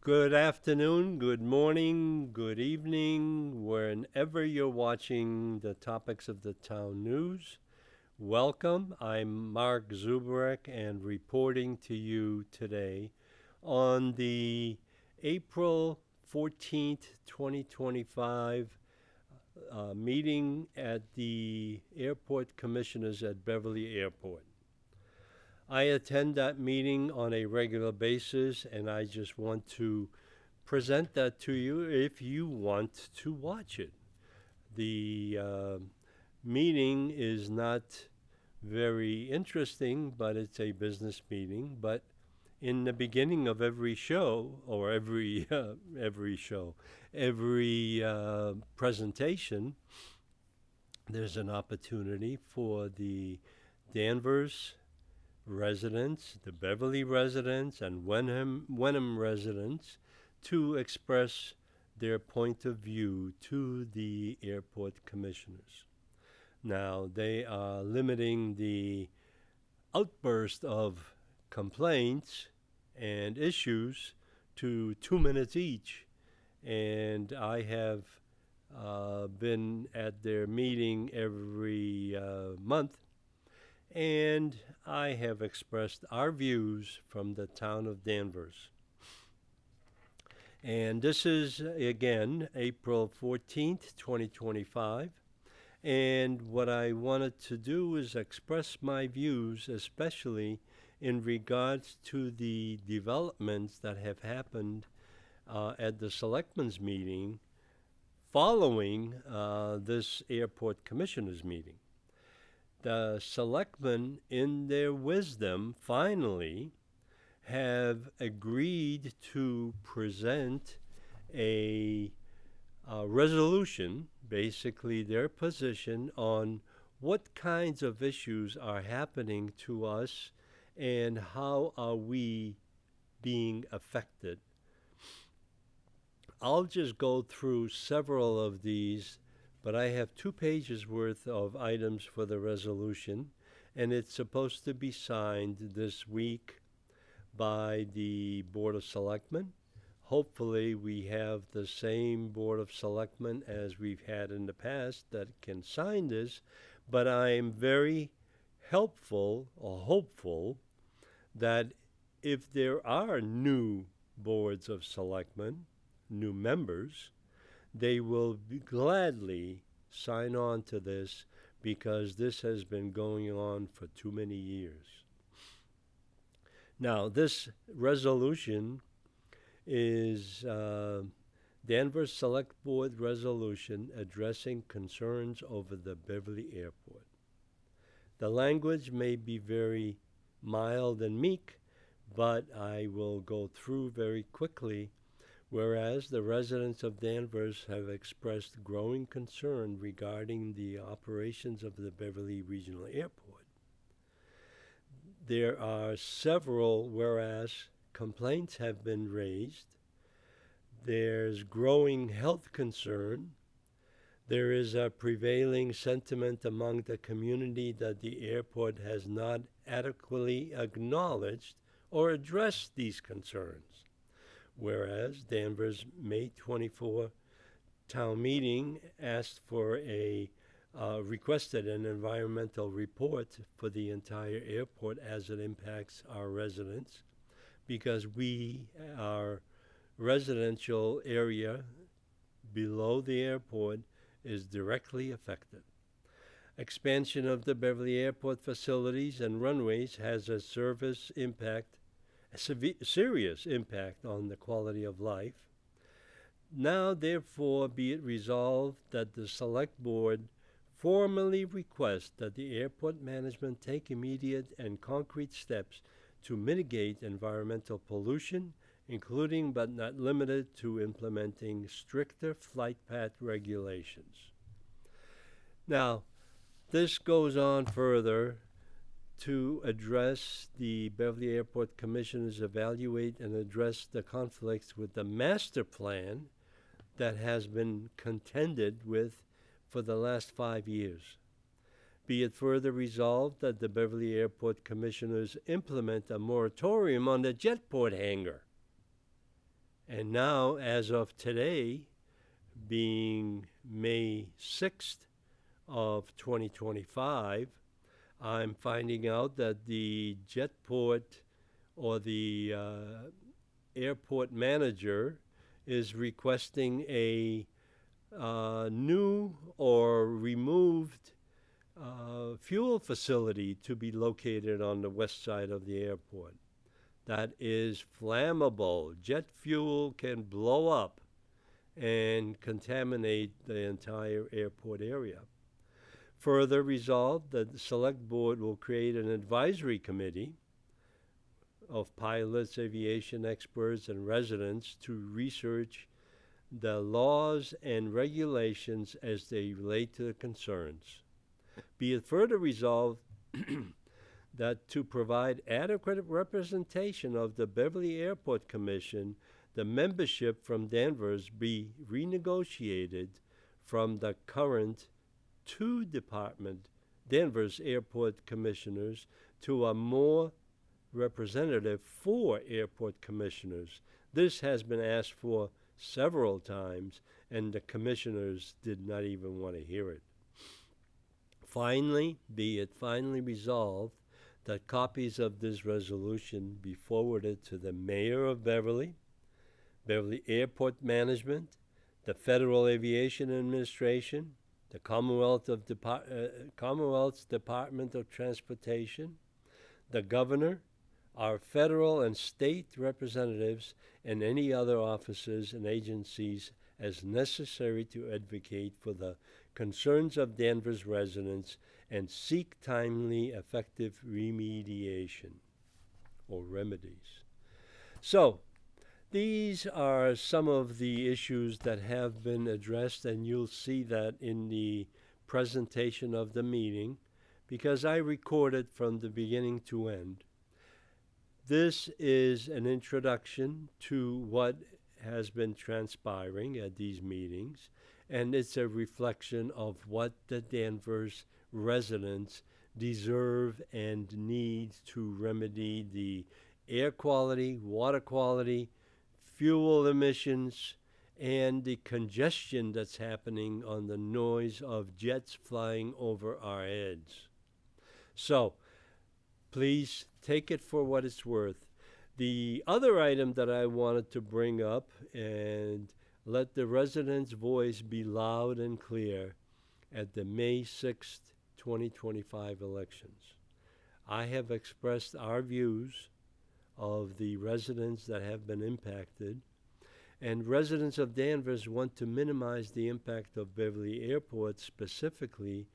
Good afternoon, good morning, good evening, whenever you're watching the topics of the town news. Welcome. I'm Mark Zubarek and reporting to you today on the April 14th, 2025 meeting at the Airport Commissioners at Beverly Airport. I attend that meeting on a regular basis, and I just want to present that to you if you want to watch it. The meeting is not very interesting, but it's a business meeting. But in the beginning of every show, or every presentation, there's an opportunity for the Danvers residents, the Beverly residents, and Wenham residents to express their point of view to the airport commissioners. Now, they are limiting the outburst of complaints and issues to 2 minutes each. And I have been at their meeting every month, and I have expressed our views from the town of Danvers. And this is, again, April 14th, 2025. And what I wanted to do is express my views, especially in regards to the developments that have happened at the Selectmen's meeting following this Airport Commissioners meeting. The selectmen, in their wisdom, finally have agreed to present a resolution, basically their position on what kinds of issues are happening to us and how are we being affected. I'll just go through several of these, but I have 2 pages worth of items for the resolution, and it's supposed to be signed this week by the Board of Selectmen. Hopefully we have the same Board of Selectmen as we've had in the past that can sign this, but I am very hopeful that if there are new boards of selectmen, new members, they will gladly sign on to this because this has been going on for too many years. Now, this resolution is Danvers Select Board resolution addressing concerns over the Beverly Airport. The language may be very mild and meek, but I will go through very quickly. Whereas the residents of Danvers have expressed growing concern regarding the operations of the Beverly Regional Airport. There are several whereas complaints have been raised. There's growing health concern. There is a prevailing sentiment among the community that the airport has not adequately acknowledged or addressed these concerns. Whereas Danvers May 24 town meeting asked for requested an environmental report for the entire airport as it impacts our residents, because our residential area below the airport is directly affected. Expansion of the Beverly Airport facilities and runways has a serious impact on the quality of life. Now, therefore, be it resolved that the Select Board formally request that the airport management take immediate and concrete steps to mitigate environmental pollution, including but not limited to implementing stricter flight path regulations. Now, this goes on further to address the Beverly Airport Commissioners evaluate and address the conflicts with the master plan that has been contended with for the last 5 years. Be it further resolved that the Beverly Airport Commissioners implement a moratorium on the jetport hangar And now, as of today, being May 6th of 2025, I'm finding out that the jetport or the airport manager is requesting a new or removed fuel facility to be located on the west side of the airport. That is flammable. Jet fuel can blow up and contaminate the entire airport area. Further resolved that the Select Board will create an advisory committee of pilots, aviation experts, and residents to research the laws and regulations as they relate to the concerns. Be it further resolved that to provide adequate representation of the Beverly Airport Commission, the membership from Danvers be renegotiated from the current two Danvers Airport Commissioners to a more representative 4 airport commissioners. This has been asked for several times, and the commissioners did not even want to hear it. Finally, be it finally resolved that copies of this resolution be forwarded to the Mayor of Beverly, Beverly Airport Management, the Federal Aviation Administration, the Commonwealth's Department of Transportation, the Governor, our federal and state representatives, and any other officers and agencies as necessary to advocate for the concerns of Danvers residents and seek timely, effective remediation or remedies. So, these are some of the issues that have been addressed, and you'll see that in the presentation of the meeting, because I recorded from the beginning to end. This is an introduction to what has been transpiring at these meetings, and it's a reflection of what the Danvers residents deserve and need to remedy the air quality, water quality, fuel emissions, and the congestion that's happening on the noise of jets flying over our heads. So, please take it for what it's worth. The other item that I wanted to bring up and let the residents' voice be loud and clear at the May 6th, 2025 elections. I have expressed our views of the residents that have been impacted, and residents of Danvers want to minimize the impact of Beverly Airport specifically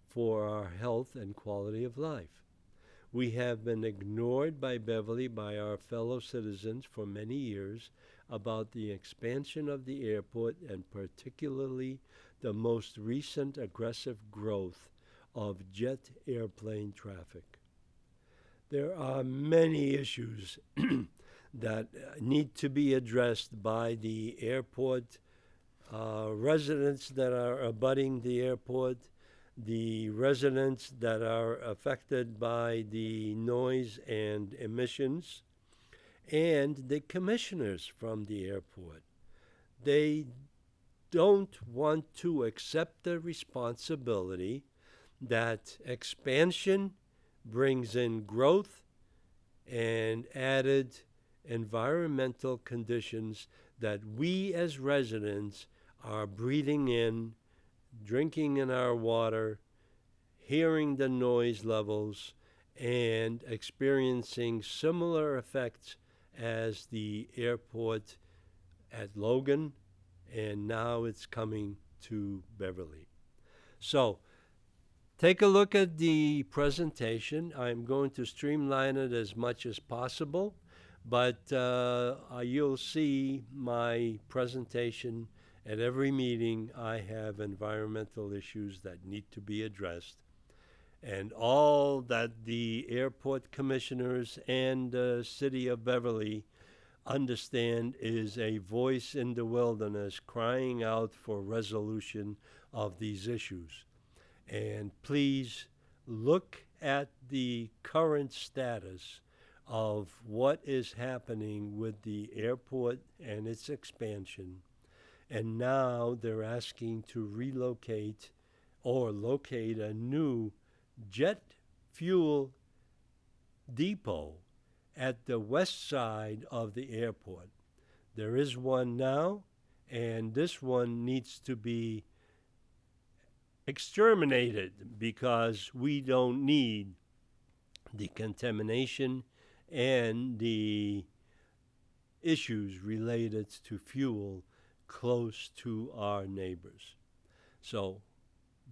for our health and quality of life. We have been ignored by Beverly, by our fellow citizens for many years about the expansion of the airport and particularly the most recent aggressive growth of jet airplane traffic. There are many issues that need to be addressed by the airport residents that are abutting the airport, the residents that are affected by the noise and emissions, and the commissioners from the airport. They don't want to accept the responsibility that expansion brings in growth and added environmental conditions that we as residents are breathing in, drinking in our water, hearing the noise levels, and experiencing similar effects as the airport at Logan, and now it's coming to Beverly. So, take a look at the presentation. I'm going to streamline it as much as possible, but you'll see my presentation at every meeting. I have environmental issues that need to be addressed, and all that the airport commissioners and the city of Beverly understand is a voice in the wilderness crying out for resolution of these issues. And please look at the current status of what is happening with the airport and its expansion. And now they're asking to relocate or locate a new jet fuel depot at the west side of the airport. There is one now, and this one needs to be exterminated because we don't need the contamination and the issues related to fuel close to our neighbors. So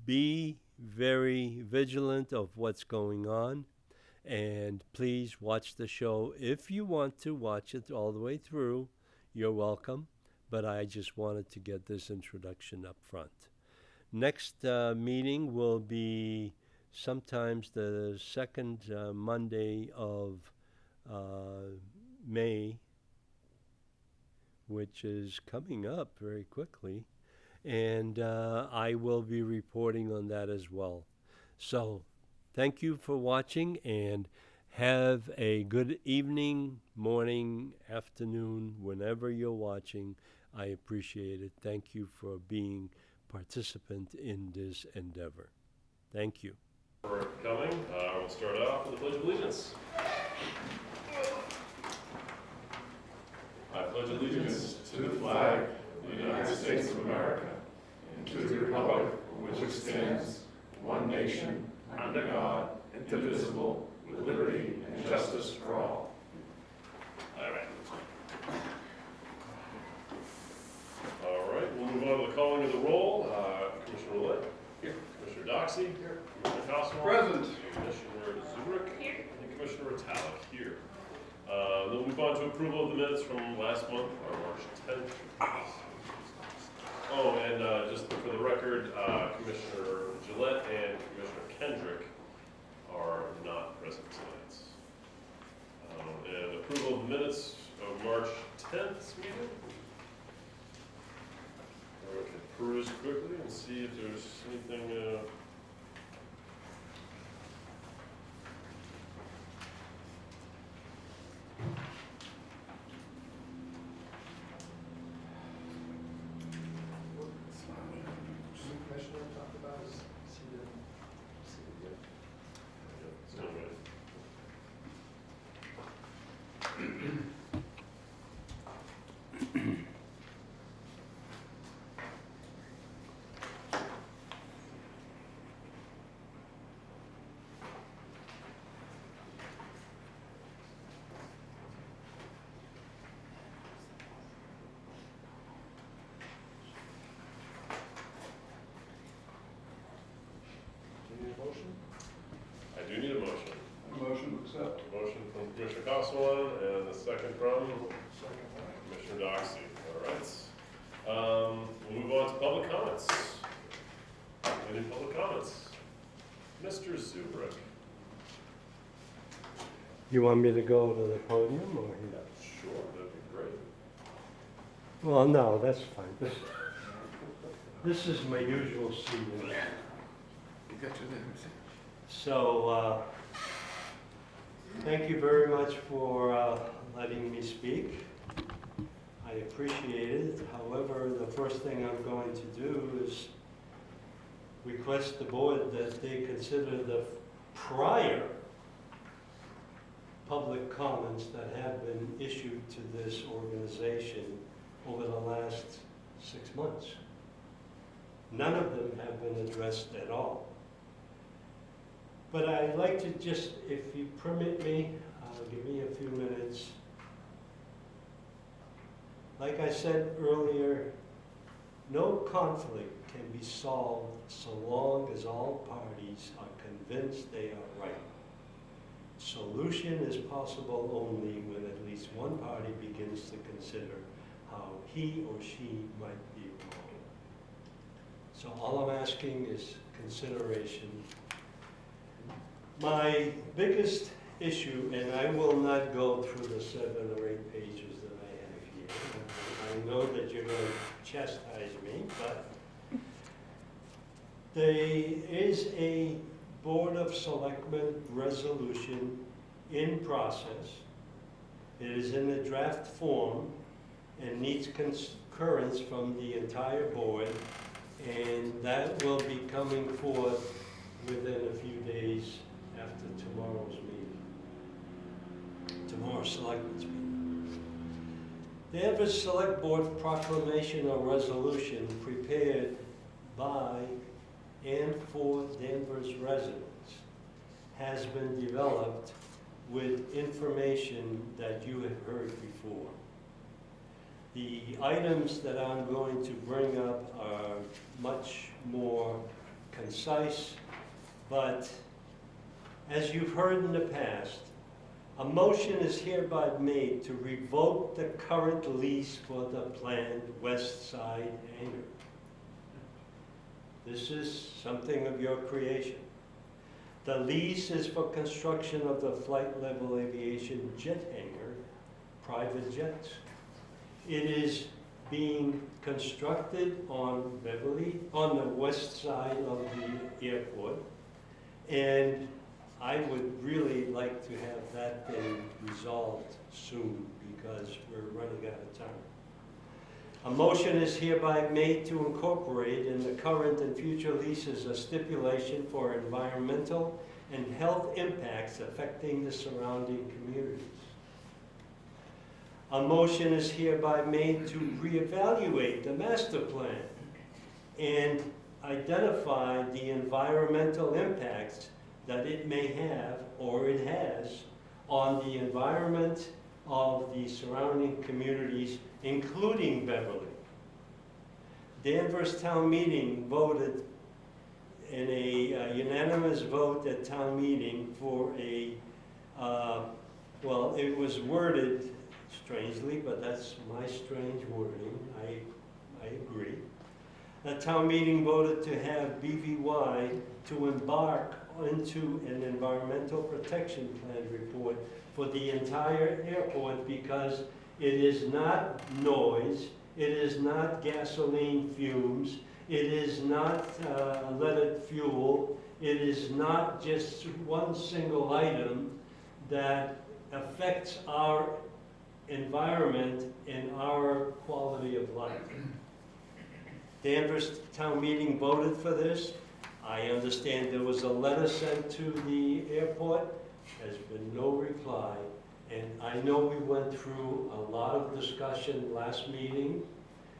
be very vigilant of what's going on, and please watch the show. If you want to watch it all the way through, you're welcome, but I just wanted to get this introduction up front. Next meeting will be sometimes the second Monday of May, which is coming up very quickly, and I will be reporting on that as well. So thank you for watching, and have a good evening, morning, afternoon, whenever you're watching. I appreciate it. Thank you for being participant in this endeavor. Thank you. For coming, we'll start off with the Pledge of Allegiance. I pledge allegiance to the flag of the United States of America and to the republic for which it stands, one nation, under God, indivisible, with liberty and justice for all. All right, we'll move on to the calling of the roll. Commissioner Roulette. Here. Commissioner Doxey. Here. Commissioner Cosmo. Present. Commissioner Zubrick. Here. And Commissioner Italic. Here. Then we'll move on to approval of the minutes from last month, or March 10th. Oh, and just for the record, Commissioner Gillette and Commissioner Kendrick are not present tonight. And approval of the minutes of March 10th meeting. We can peruse quickly and see if there's anything. I do need a motion. A motion to accept. A motion from Commissioner Cosmo and a second from Commissioner Doxey. All right. We'll move on to public comments. Any public comments? Mr. Zubrick. You want me to go to the podium or here? Sure, that'd be great. Well, no, that's fine. This is my usual seat. You got your name, So, thank you very much for letting me speak. I appreciate it. However, the first thing I'm going to do is request the board that they consider the prior public comments that have been issued to this organization over the last 6 months. None of them have been addressed at all. But I'd like to just, if you permit me, give me a few minutes. Like I said earlier, no conflict can be solved so long as all parties are convinced they are right. Solution is possible only when at least one party begins to consider how he or she might be wrong. So all I'm asking is consideration. My biggest issue, and I will not go through the 7 or 8 pages that I have here. I know that you're going to chastise me, but there is a Board of Selectmen resolution in process. It is in the draft form and needs concurrence from the entire board, and that will be coming forth within a few days after tomorrow's meeting. Tomorrow's selectmen's meeting. The Danvers Select Board proclamation or resolution prepared by and for Danvers residents has been developed with information that you have heard before. The items that I'm going to bring up are much more concise, but as you've heard in the past, a motion is hereby made to revoke the current lease for the planned West Side hangar. This is something of your creation. The lease is for construction of the Flight Level Aviation jet hangar, private jets. It is being constructed on Beverly, on the west side of the airport, and I would really like to have that thing resolved soon because we're running out of time. A motion is hereby made to incorporate in the current and future leases a stipulation for environmental and health impacts affecting the surrounding communities. A motion is hereby made to reevaluate the master plan and identify the environmental impacts that it may have or it has on the environment of the surrounding communities, including Beverly. Danvers Town Meeting voted in a unanimous vote at town meeting for a, well, it was worded strangely, but that's my strange wording, I agree. The town meeting voted to have BVY to embark into an environmental protection plan report for the entire airport because it is not noise, it is not gasoline fumes, it is not leaded fuel, it is not just one single item that affects our environment and our quality of life. Danvers Town Meeting voted for this. I understand there was a letter sent to the airport. There's been no reply. And I know we went through a lot of discussion last meeting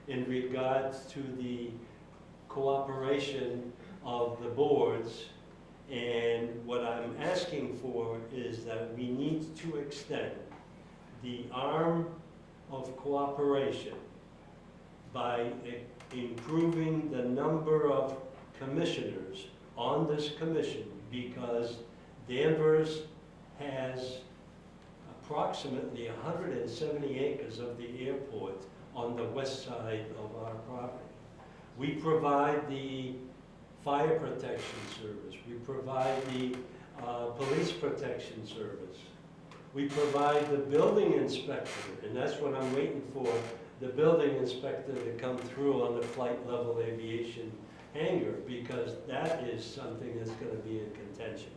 in regards to the cooperation of the boards. And what I'm asking for is that we need to extend the arm of cooperation by improving the number of commissioners on this commission, because Danvers has approximately 170 acres of the airport on the west side of our property. We provide the fire protection service. We provide the police protection service. We provide the building inspector, and that's what I'm waiting for, the building inspector to come through on the Flight Level Aviation hangar, because that is something that's going to be in contention.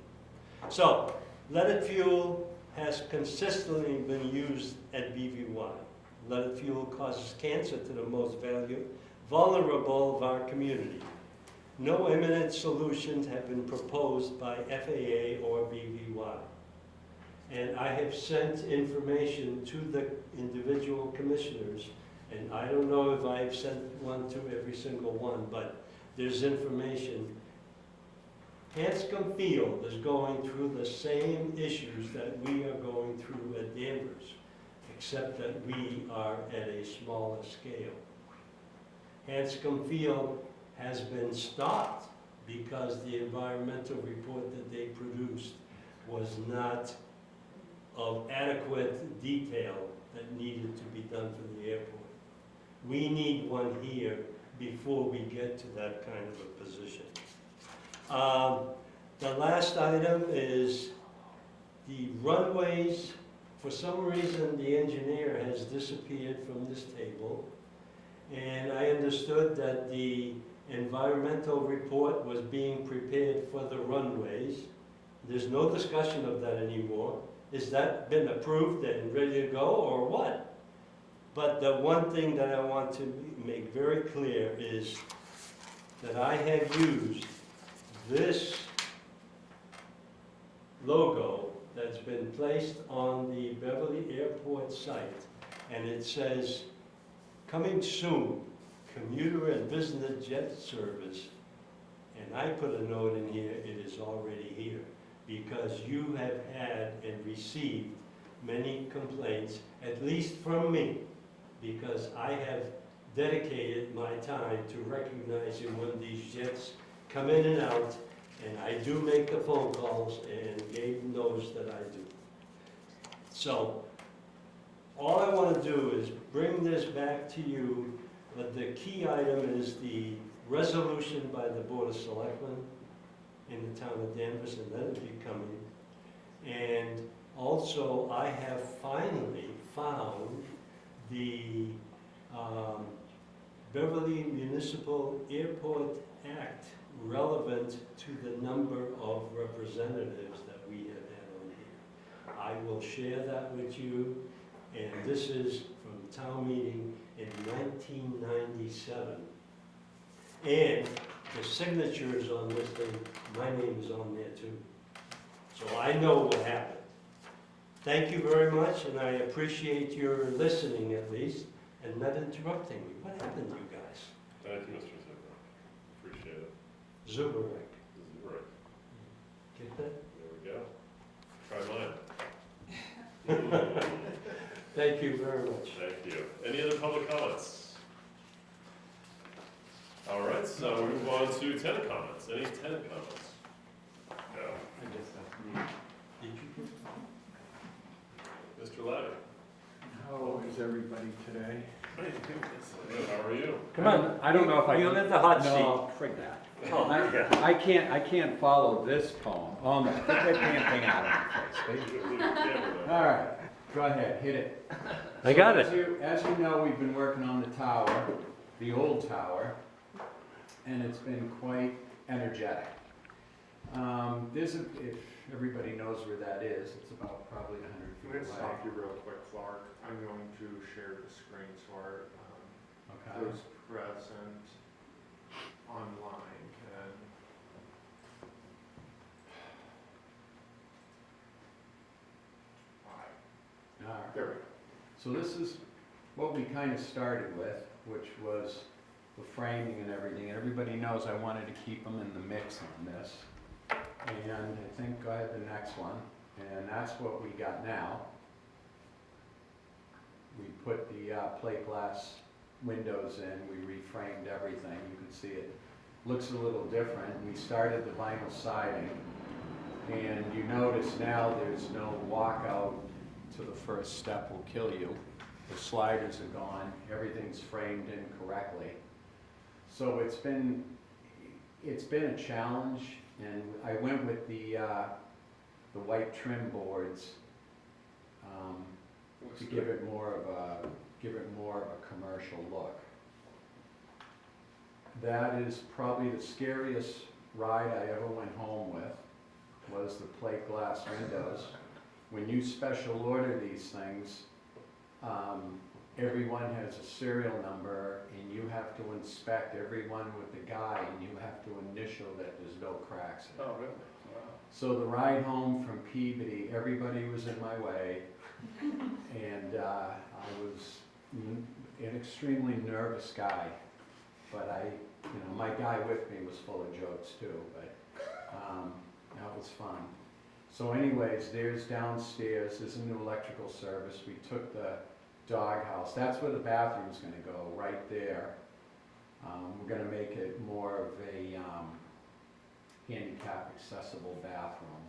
So, leaded fuel has consistently been used at BVY. Leaded fuel causes cancer to the most vulnerable of our community. No imminent solutions have been proposed by FAA or BVY. And I have sent information to the individual commissioners, and I don't know if I've sent one to every single one, but there's information. Hanscom Field is going through the same issues that we are going through at Danvers, except that we are at a smaller scale. Hanscom Field has been stopped because the environmental report that they produced was not of adequate detail that needed to be done for the airport. We need one here before we get to that kind of a position. The last item is the runways. For some reason, the engineer has disappeared from this table, and I understood that the environmental report was being prepared for the runways. There's no discussion of that anymore. is that been approved and ready to go, or what? But the one thing that I want to make very clear is that I have used this logo that's been placed on the Beverly Airport site, and it says, "Coming soon, commuter and business jet service." And I put a note in here, it is already here, because you have had and received many complaints, at least from me, because I have dedicated my time to recognizing when these jets come in and out, and I do make the phone calls, and Gabe knows that I do. So, all I want to do is bring this back to you, but the key item is the resolution by the Board of Selectmen in the town of Danvers, and that will be coming. And also, I have finally found the Beverly Municipal Airport Act relevant to the number of representatives that we have had on here. I will share that with you, and this is from the town meeting in 1997. And the signatures on this thing, my name is on there too. So I know what happened. Thank you very much, and I appreciate your listening at least, and not interrupting me. What happened to you guys? Thank you, Mr. Zuber. Appreciate it. Zuberek. Zuber. Get that? There we go. Try mine. Thank you very much. Thank you. Any other public comments? All right, so we move on to tenant comments. Any tenant comments? No. I guess that's me. Did you get Mr. Lavy? How is everybody today? Good, how are you? Come on, I don't know if I. You're in the hot No, frig that. Oh, yeah. I can't follow this poem. Oh no, get that damn thing out of my face, Leave please. the camera there. All right, go ahead, hit it. I got So it. As you know, we've been working on the tower, the old tower, and it's been quite energetic. If everybody knows where that is, it's about probably 100 I'm feet going to away. stop you real quick, Clark. I'm going to share the screen so our, Okay. those present online can. All right. There we go. So this is what we kind of started with, which was the framing and everything. And everybody knows I wanted to keep them in the mix on this. And I think go ahead the next one. And that's what we got now. We put the plate glass windows in, we reframed everything. You can see it looks a little different. We started the vinyl siding. And you notice now there's no walkout to the first step will kill you. The sliders are gone, everything's framed in correctly. So it's been a challenge, and I went with the white trim boards to give it more of a commercial look. That is probably the scariest ride I ever went home with, was the plate glass windows. When you special order these things, everyone has a serial number, and you have to inspect everyone with the guide, and you have to initial that there's no cracks in it. Oh, really? Wow. So the ride home from Peabody, everybody was in my way, and I was an extremely nervous guy, but my guy with me was full of jokes too, but that was fun. So anyways, there's downstairs, there's a new electrical service. We took the doghouse, that's where the bathroom's gonna go, right there. We're gonna make it more of a handicap accessible bathroom.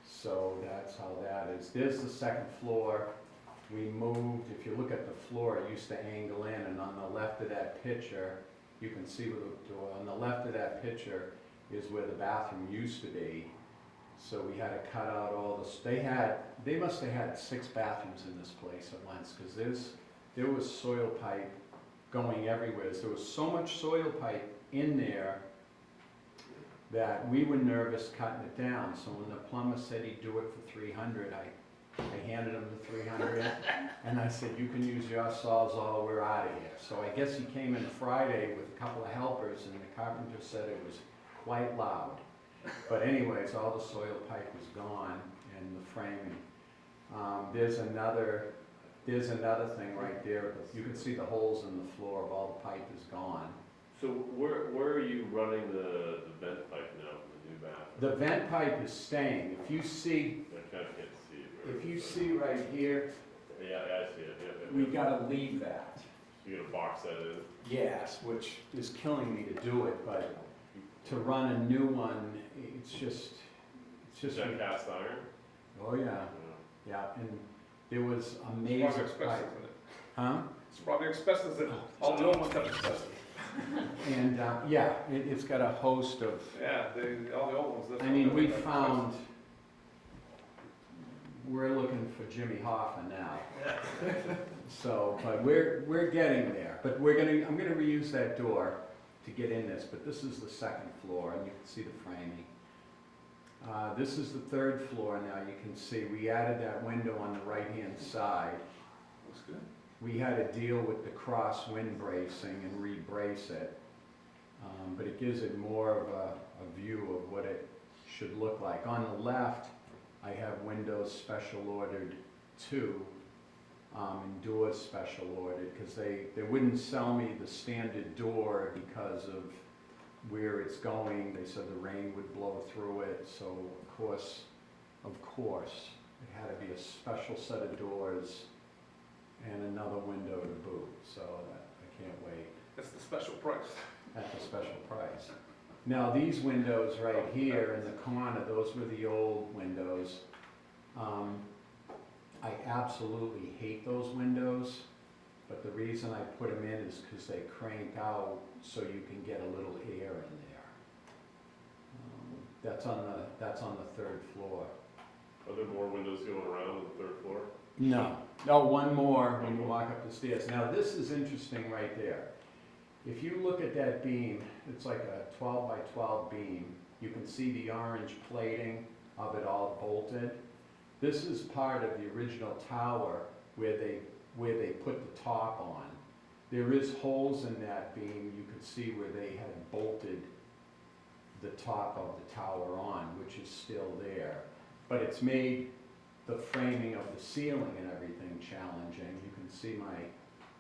So that's how that is. There's the second floor. We moved, if you look at the floor, it used to angle in, and on the left of that picture, you can see where the door, on the left of that picture is where the bathroom used to be. So we had to cut out all this. They must have had 6 bathrooms in this place at once, because there was soil pipe going everywhere. There was so much soil pipe in there that we were nervous cutting it down, so when the plumber said he'd do it for 300, I handed him the 300, and I said, you can use your sawzall, we're out of here. So I guess he came in Friday with a couple of helpers, and the carpenter said it was quite loud. But anyways, all the soil pipe was gone, and the framing. There's another thing right there, you can see the holes in the floor of all the pipe is gone. So where are you running the vent pipe now from the new bathroom? The vent pipe is staying. If you see, I kind of can't see it. if you see right here, Yeah, I see it, yeah. we gotta leave that. You gonna box that in? Yes, which is killing me to do it, but to run a new one, it's just. Is that cast iron? Oh, yeah, yeah, and there was amazing. It's probably asbestos in it. Huh? It's probably asbestos in it. All the old ones have asbestos. And, yeah, it's got a host of, Yeah, all the old ones. that's I mean, what we they have found, we're looking for Jimmy Hoffa now. So, but we're getting there, but I'm gonna reuse that door to get in this, but this is the second floor, and you can see the framing. This is the third floor now, you can see, we added that window on the right-hand side. asbestos. Looks good. We had to deal with the cross wind bracing and re-brace it, but it gives it more of a view of what it should look like. On the left, I have windows special ordered too, and doors special ordered, because they wouldn't sell me the standard door because of where it's going. They said the rain would blow through it, so of course, it had to be a special set of doors and another window to boot, so I can't wait. That's the special price. At the special price. Now, these windows right here in the corner, those were the old windows. I absolutely hate those windows, but the reason I put them in is because they crank out so you can get a little air in there. That's on the third floor. Are there more windows going around on the third floor? No. Oh, one more when you walk up the stairs. Now, this is interesting right there. If you look at that beam, it's like a 12 by 12 beam. You can see the orange plating of it all bolted. This is part of the original tower where they put the top on. There is holes in that beam. You could see where they had bolted the top of the tower on, which is still there. But it's made the framing of the ceiling and everything challenging. You can see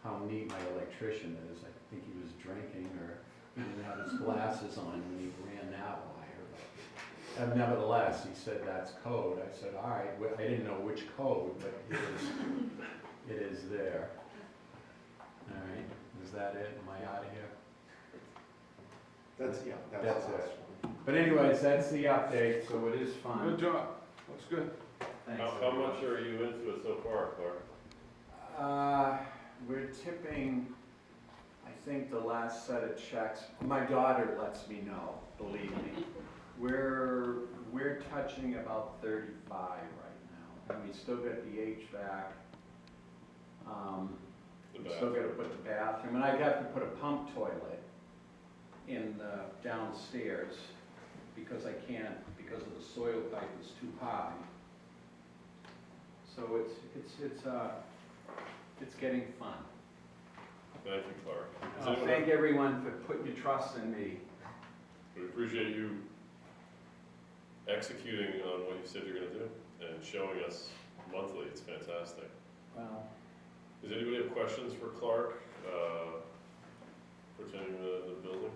how neat my electrician is. I think he was drinking, or he didn't have his glasses on when he ran that wire. But nevertheless, he said that's code. I said, all right, I didn't know which code, but it is there. All right, is that it? Am I out of here? That's That's the last it. one. But anyways, that's the update, so it is fun. Good job. Looks good. Thanks, How much are you into it so far, Clark? We're tipping, I think the last set of checks, my daughter lets me know, believe me. We're touching about 35 right now, and we still got the HVAC. We still gotta put the bathroom, and I have to put a pump toilet in the downstairs because I can't, because of the soil pipe is too high. So it's getting fun. Thank you, Clark. Does Oh, anyone thank everyone for putting your trust in me. We appreciate you executing on what you said you're gonna do and showing us monthly. It's fantastic. Well, Does anybody have questions for Clark pertaining to the building?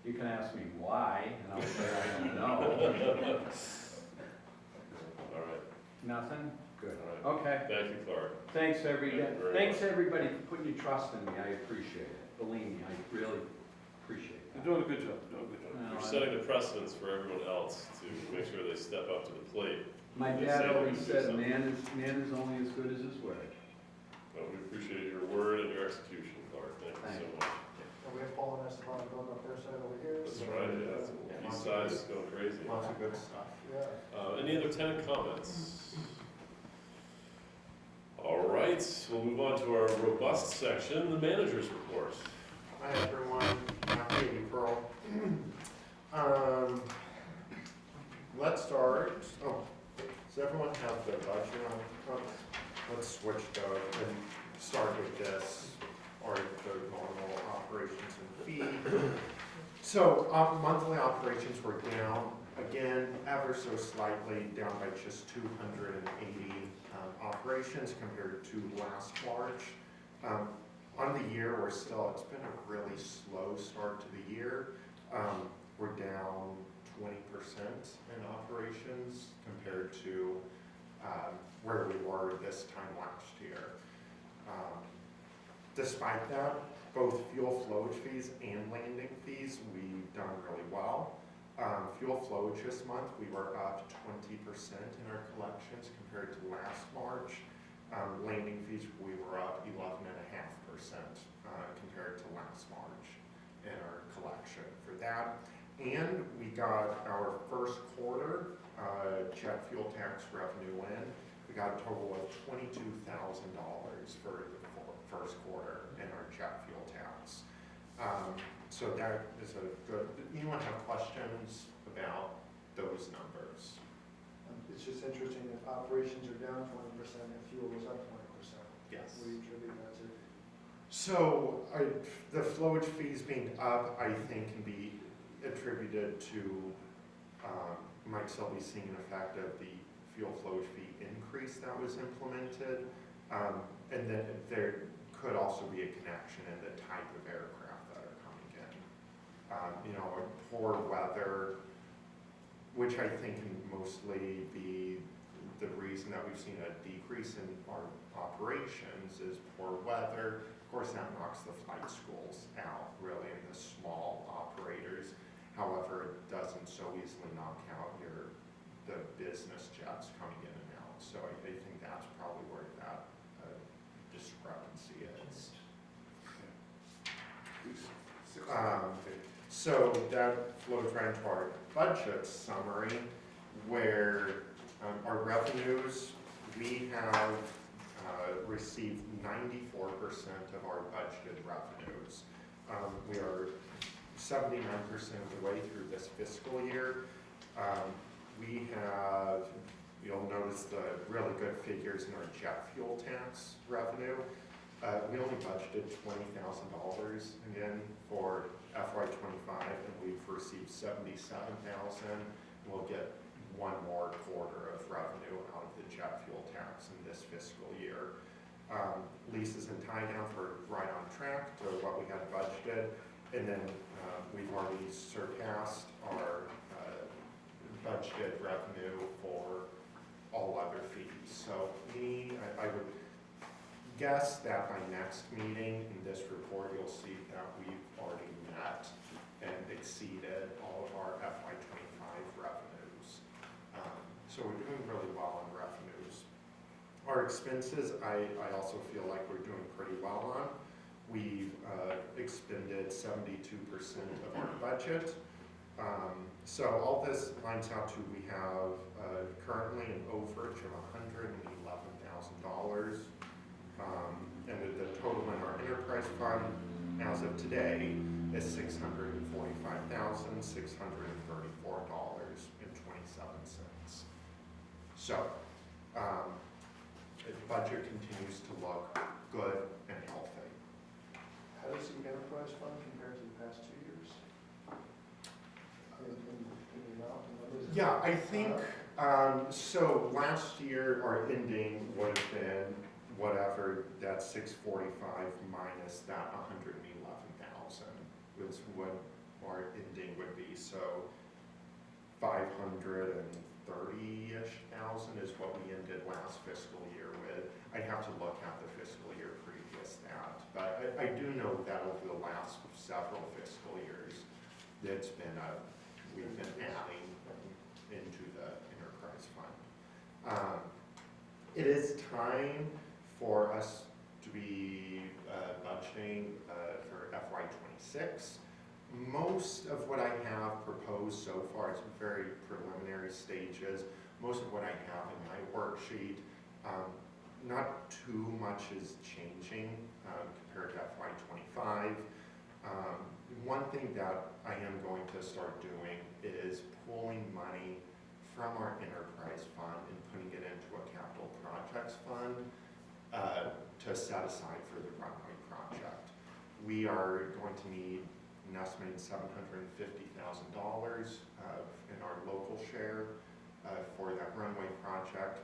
you can ask me why, and I'll say I don't know. All right, Nothing? Good. all right. Okay. Thank you, Clark. Thanks, Thank you very Thanks, much. everybody, for putting your trust in me. I appreciate it. Believe me, I really appreciate You're it. doing a good job. Doing a good job. You're setting the precedence for everyone else to make sure they step up to the plate. My They dad say they always can do said, something. man is only as good as his word. But we appreciate your word and your execution, Clark. Thank you so much. And we have Paul and Esteban going up their side over here. That's so- right, yeah. East side is going crazy. Lots of good stuff. Yeah. Any other tenant comments? All right, we'll move on to our robust section, the manager's report. Hi, everyone. Happy April. Let's start, does everyone have their budget on? Let's switch to and start with this, or the normal operations and fee. So, monthly operations were down, again, ever so slightly, down by just 280 operations compared to last March. On the year, it's been a really slow start to the year. We're down 20% in operations compared to where we were this time last year. Despite that, both fuel flowage fees and landing fees, we've done really well. Fuel flowage this month, we were up 20% in our collections compared to last March. Landing fees, we were up 11.5% compared to last March in our collection for that. And we got our first quarter jet fuel tax revenue in. We got a total of $22,000 for the first quarter in our jet fuel tax. So that is a good, anyone have questions about those numbers? It's just interesting that operations are down 20% and fuel was up 20%. Yes. What do you attribute that to? So the flowage fees being up, I think, can be attributed to might still be seeing an effect of the fuel flowage fee increase that was implemented. And then there could also be a connection in the type of aircraft that are coming in. Poor weather, which I think can mostly be the reason that we've seen a decrease in our operations is poor weather. Of course, that knocks the flight schools out, really, and the small operators. However, it doesn't so easily knock out the business jets coming in and out. So I think that's probably where that discrepancy is. So that flows right into our budget summary, where our revenues, we have received 94% of our budgeted revenues. We are 79% of the way through this fiscal year. We have, you'll notice the really good figures in our jet fuel tax revenue. We only budgeted $20,000 again for FY25, and we've received $77,000. We'll get one more quarter of revenue out of the jet fuel tax in this fiscal year. Leases and tie down for right on track to what we had budgeted, and then we've already surpassed our budgeted revenue for all other fees. So I would guess that by next meeting in this report, you'll see that we've already met and exceeded all of our FY25 revenues. So we're doing really well on revenues. Our expenses, I also feel like we're doing pretty well on. We've expended 72% of our budget. So all this lines out to, we have currently an overage of $111,000. And the total in our enterprise fund as of today is $645,634.27. So the budget continues to look good and healthy. How does the enterprise fund compare to the past 2 years? In the amount and numbers? Yeah, I think, so last year our ending would have been whatever that 645 minus that 111,000 was what our ending would be. So 530-ish thousand is what we ended last fiscal year with. I'd have to look at the fiscal year previous that, but I do know that over the last several fiscal years, it's been we've been adding into the enterprise fund. It is time for us to be budgeting for FY26. Most of what I have proposed so far is very preliminary stages. Most of what I have in my worksheet, not too much is changing compared to FY25. One thing that I am going to start doing is pulling money from our enterprise fund and putting it into a capital projects fund to set aside for the runway project. We are going to need an estimated $750,000 in our local share for that runway project.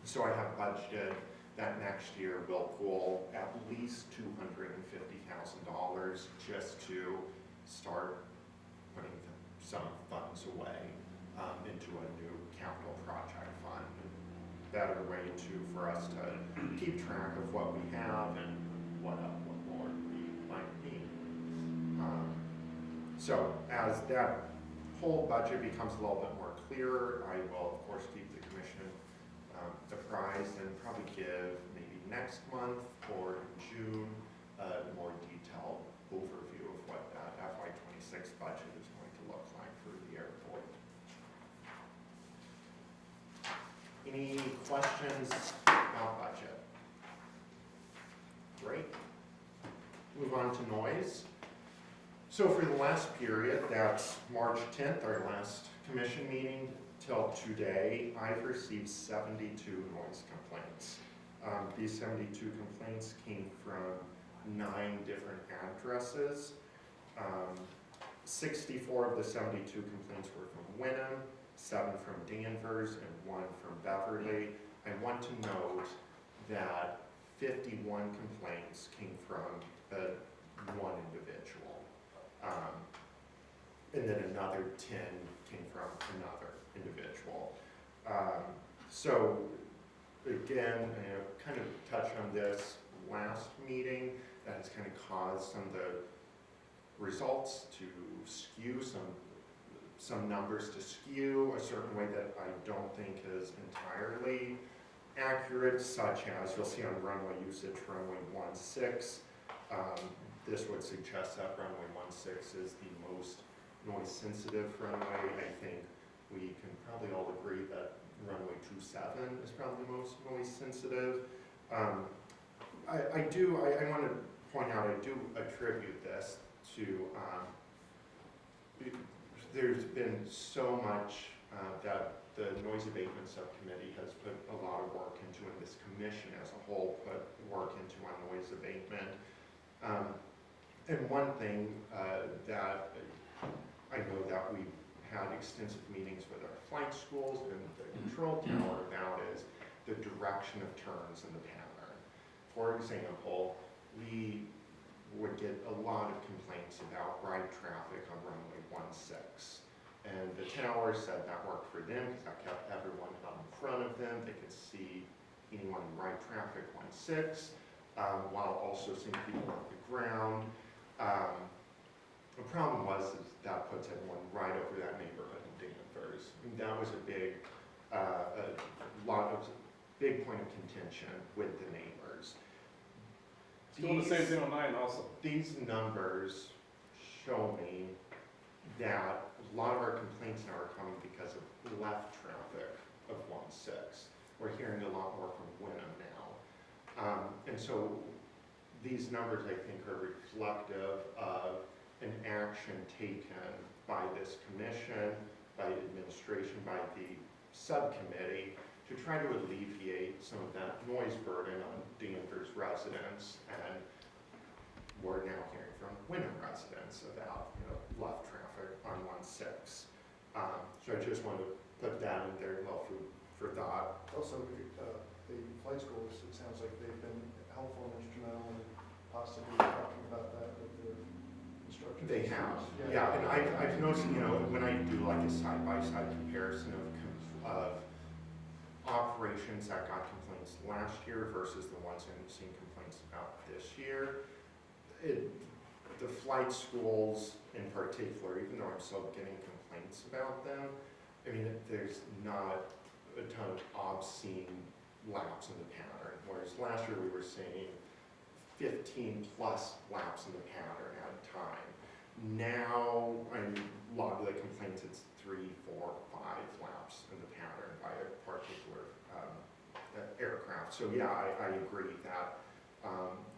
So I have budgeted that next year we'll pull at least $250,000 just to start putting some funds away into a new capital project fund. Better way for us to keep track of what we have and what more we might need. So as that whole budget becomes a little bit more clear, I will of course keep the commission apprised and probably give maybe next month or June a more detailed overview of what that FY26 budget is going to look like for the airport. Any questions about budget? Great. Move on to noise. So for the last period, that's March 10th, our last commission meeting, till today, I've received 72 noise complaints. These 72 complaints came from 9 different addresses. 64 of the 72 complaints were from Wynnum, 7 from Danvers, and 1 from Beverly. I want to note that 51 complaints came from one individual. And then another 10 came from another individual. So again, I kind of touched on this last meeting, that has kind of caused some of the results to skew, some numbers to skew a certain way that I don't think is entirely accurate, such as you'll see on runway usage, runway 16. This would suggest that runway 16 is the most noise sensitive runway. I think we can probably all agree that runway 27 is probably the most noise sensitive. I want to point out, I do attribute this to, there's been so much that the noise abatement subcommittee has put a lot of work into, and this commission as a whole put work into on noise abatement. And one thing that I know that we've had extensive meetings with our flight schools and the control tower about is the direction of turns in the pattern. For example, we would get a lot of complaints about ride traffic on runway 16. And the tower said that worked for them because that kept everyone up in front of them. They could see anyone in ride traffic 16, while also seeing people on the ground. The problem was that puts everyone right over that neighborhood in Danvers. I mean, that was a big point of contention with the neighbors. Doing the same thing on 9 also. These numbers show me that a lot of our complaints now are coming because of left traffic of 16. We're hearing a lot more from Wynnum now. And so these numbers, I think, are reflective of an action taken by this commission, by the administration, by the subcommittee, to try to alleviate some of that noise burden on Danvers residents. And we're now hearing from Wynnum residents about left traffic on 16. So I just want to put that in there for thought. Also, the flight schools, it sounds like they've been helpful and instrumental in possibly talking about that with their instructors. They have, yeah, and I've noticed, when I do like a side-by-side comparison of operations that got complaints last year versus the ones I'm seeing complaints about this year, the flight schools in particular, even though I'm still getting complaints about them, I mean, there's not a ton of obscene laps in the pattern, whereas last year we were seeing 15 plus laps in the pattern at a time. Now, a lot of the complaints, it's 3, 4, 5 laps in the pattern by a particular aircraft. So yeah, I agree that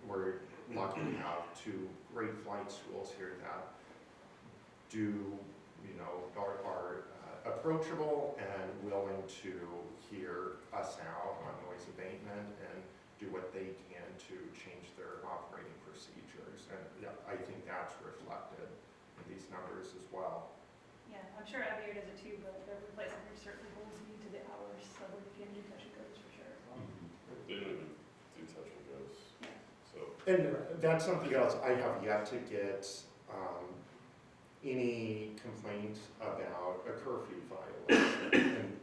we're lucky to have two great flight schools here that do, are approachable and willing to hear us out on noise abatement and do what they can to change their operating procedures. And yeah, I think that's reflected in these numbers as well. Yeah, I'm sure Aviator does it too, but every place I certainly holds me to the hours, so we can do touch and goes for sure. They don't even do touch and goes, Yeah. so. And that's something else, I have yet to get any complaint about a curfew violation. And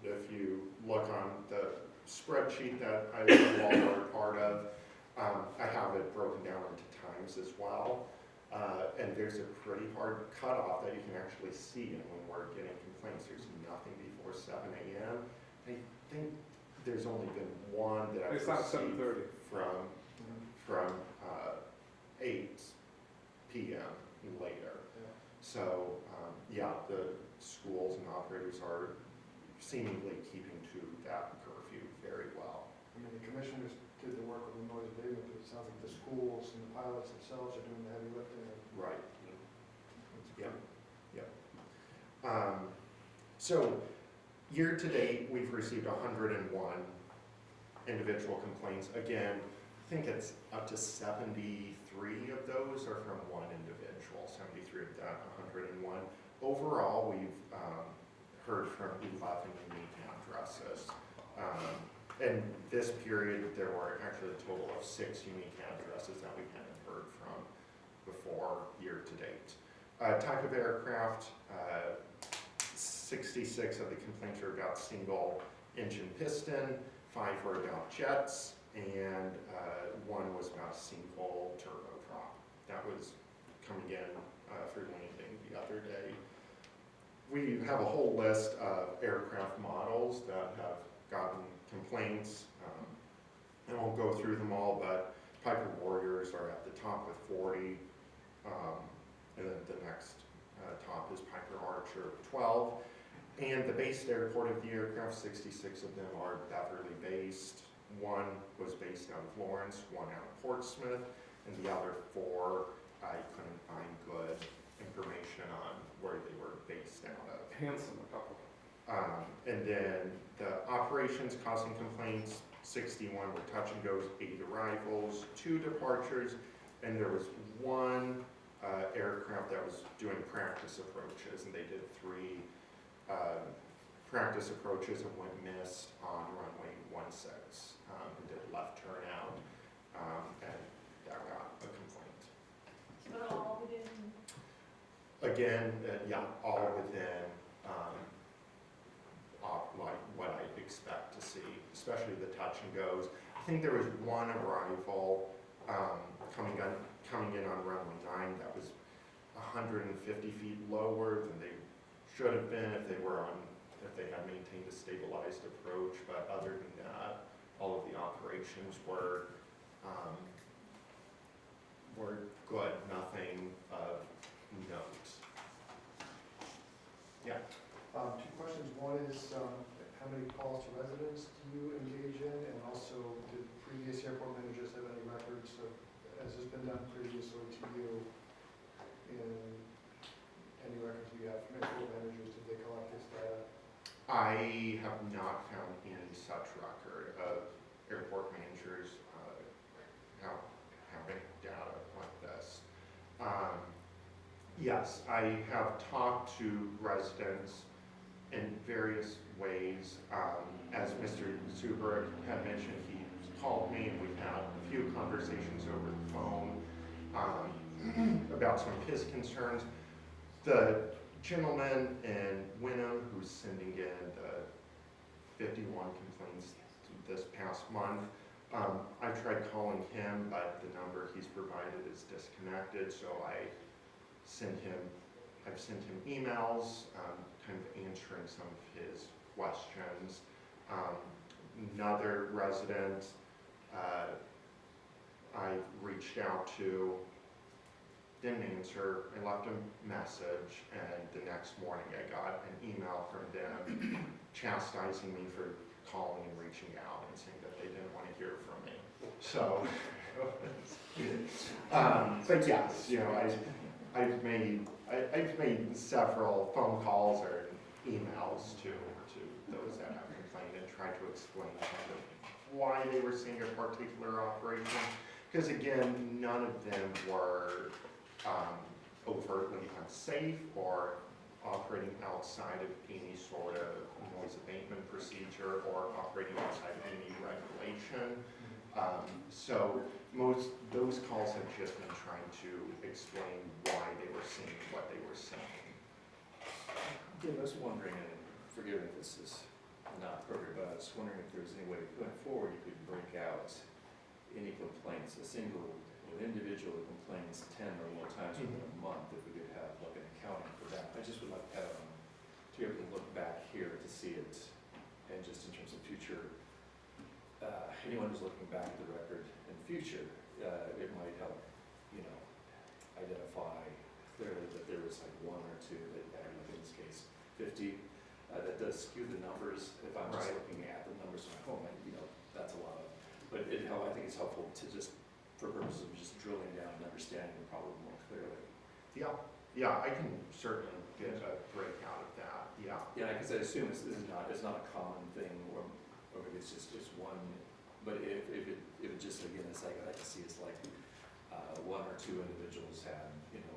if you look on the spreadsheet that I are part of, I have it broken down into times as well. And there's a pretty hard cutoff that you can actually see, and when we're getting complaints, there's nothing before 7 a.m. I think there's only been one that I've It's not received 7:30. from 8 p.m. and later. Yeah. So, yeah, the schools and operators are seemingly keeping to that curfew very well. I mean, the commissioners did the work with the noise abatement, but it sounds like the schools and the pilots themselves are doing the heavy lifting. Right. It's Yeah. pretty- So, year to date, we've received 101 individual complaints. Again, I think it's up to 73 of those are from one individual, 73 of that 101. Overall, we've heard from 11 unique addresses. In this period, there were actually a total of 6 unique addresses that we hadn't heard from before year to date. Type of aircraft, 66 of the complaints are about single engine piston, 5 were about jets, and 1 was about single turboprop. That was coming in for landing the other day. We have a whole list of aircraft models that have gotten complaints. I won't go through them all, but Piper Warriors are at the top with 40, and then the next top is Piper Archer with 12. And the based airport of the aircraft, 66 of them are Beverly based. 1 was based out of Lawrence, 1 out of Portsmouth, and the other 4 I couldn't find good information on where they were based out of. Handsome, a couple. And then the operations causing complaints, 61 were touch and goes, 8 arrivals, 2 departures, and there was 1 aircraft that was doing practice approaches, and they did 3 practice approaches and 1 missed on runway 16, and did left turn out, and that got a complaint. So they're all within, Again, yeah, all within like what I'd expect to see, especially the touch and goes. I think there was 1 arrival coming in on runway 9 that was 150 feet lower than they should have been if they had maintained a stabilized approach. But other than that, all of the operations were good, nothing of note. Yeah. 2 questions. One is, how many calls to residents do you engage in? And also, did previous airport managers have any records of, has this been done previously to you? And any records you have from airport managers, did they collect this data? I have not found any such record of airport managers having data like this. Yes, I have talked to residents in various ways. As Mr. Zuber had mentioned, he called me and we've had a few conversations over the phone about some of his concerns. The gentleman in Wynnum who's sending in the 51 complaints this past month, I tried calling him, but the number he's provided is disconnected, so I've sent him emails, kind of answering some of his questions. Another resident I reached out to, didn't answer. I left a message, and the next morning I got an email from them chastising me for calling and reaching out and saying that they didn't want to hear from me. So, but yes, you know, I've made several phone calls or emails to those that have complained and tried to explain kind of why they were seeing a particular operation. Because again, none of them were overtly unsafe or operating outside of any sort of noise abatement procedure or operating outside of any regulation. So those calls have just been trying to explain why they were seeing what they were saying. Dave, I was wondering, and forgive me if this is not appropriate, but I was wondering if there was any way going forward you could break out any complaints, a single individual that complains 10 or more times within a month, if we could have like an accounting for that. I just would like to have to be able to look back here to see it, and just in terms of future, anyone who's looking back at the record in the future, it might help, you know, identify clearly that there was like one or two that, in this case, 50. That does skew the numbers. If I'm just looking at the numbers from home, you know, that's a lot of. But I think it's helpful to just, for purposes of just drilling down and understanding the problem more clearly. Yeah, I can certainly get a breakout of that. Yeah. Yeah, because I assume this is not a common thing, or maybe it's just one. But if it just, again, it's like I can see it's like one or two individuals had, you know,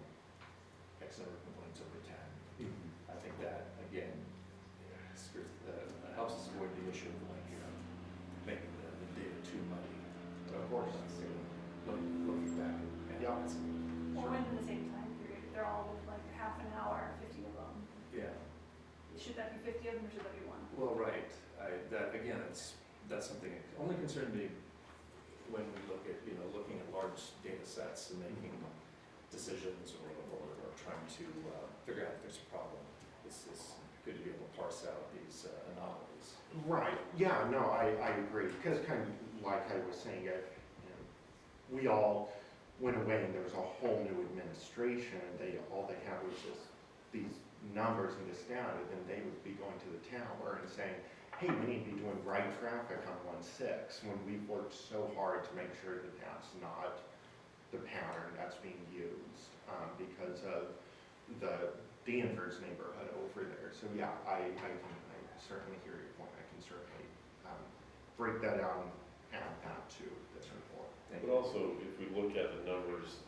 X number of complaints over 10. I think that again helps us avoid the issue of like, you know, making the data too muddy. Of course. Looking back. Yeah. Or within the same time period, they're all with like half an hour, 50 of them. Yeah. Should that be 50 of them or should that be one? Well, right. That's something that only concerned me when we look at, you know, looking at large data sets and making decisions or trying to figure out if there's a problem. It's good to be able to parse out these anomalies. Right. Yeah. No, I agree. Because kind of like I was saying, you know, we all went away and there was a whole new administration, and all they had was just these numbers and this data, and then they would be going to the tower and saying, hey, we need to be doing right traffic on 1-6, when we've worked so hard to make sure that that's not the pattern that's being used because of the Danvers neighborhood over there. So yeah, I certainly hear your point. I can certainly break that out and add that to this report. But also, if we look at the numbers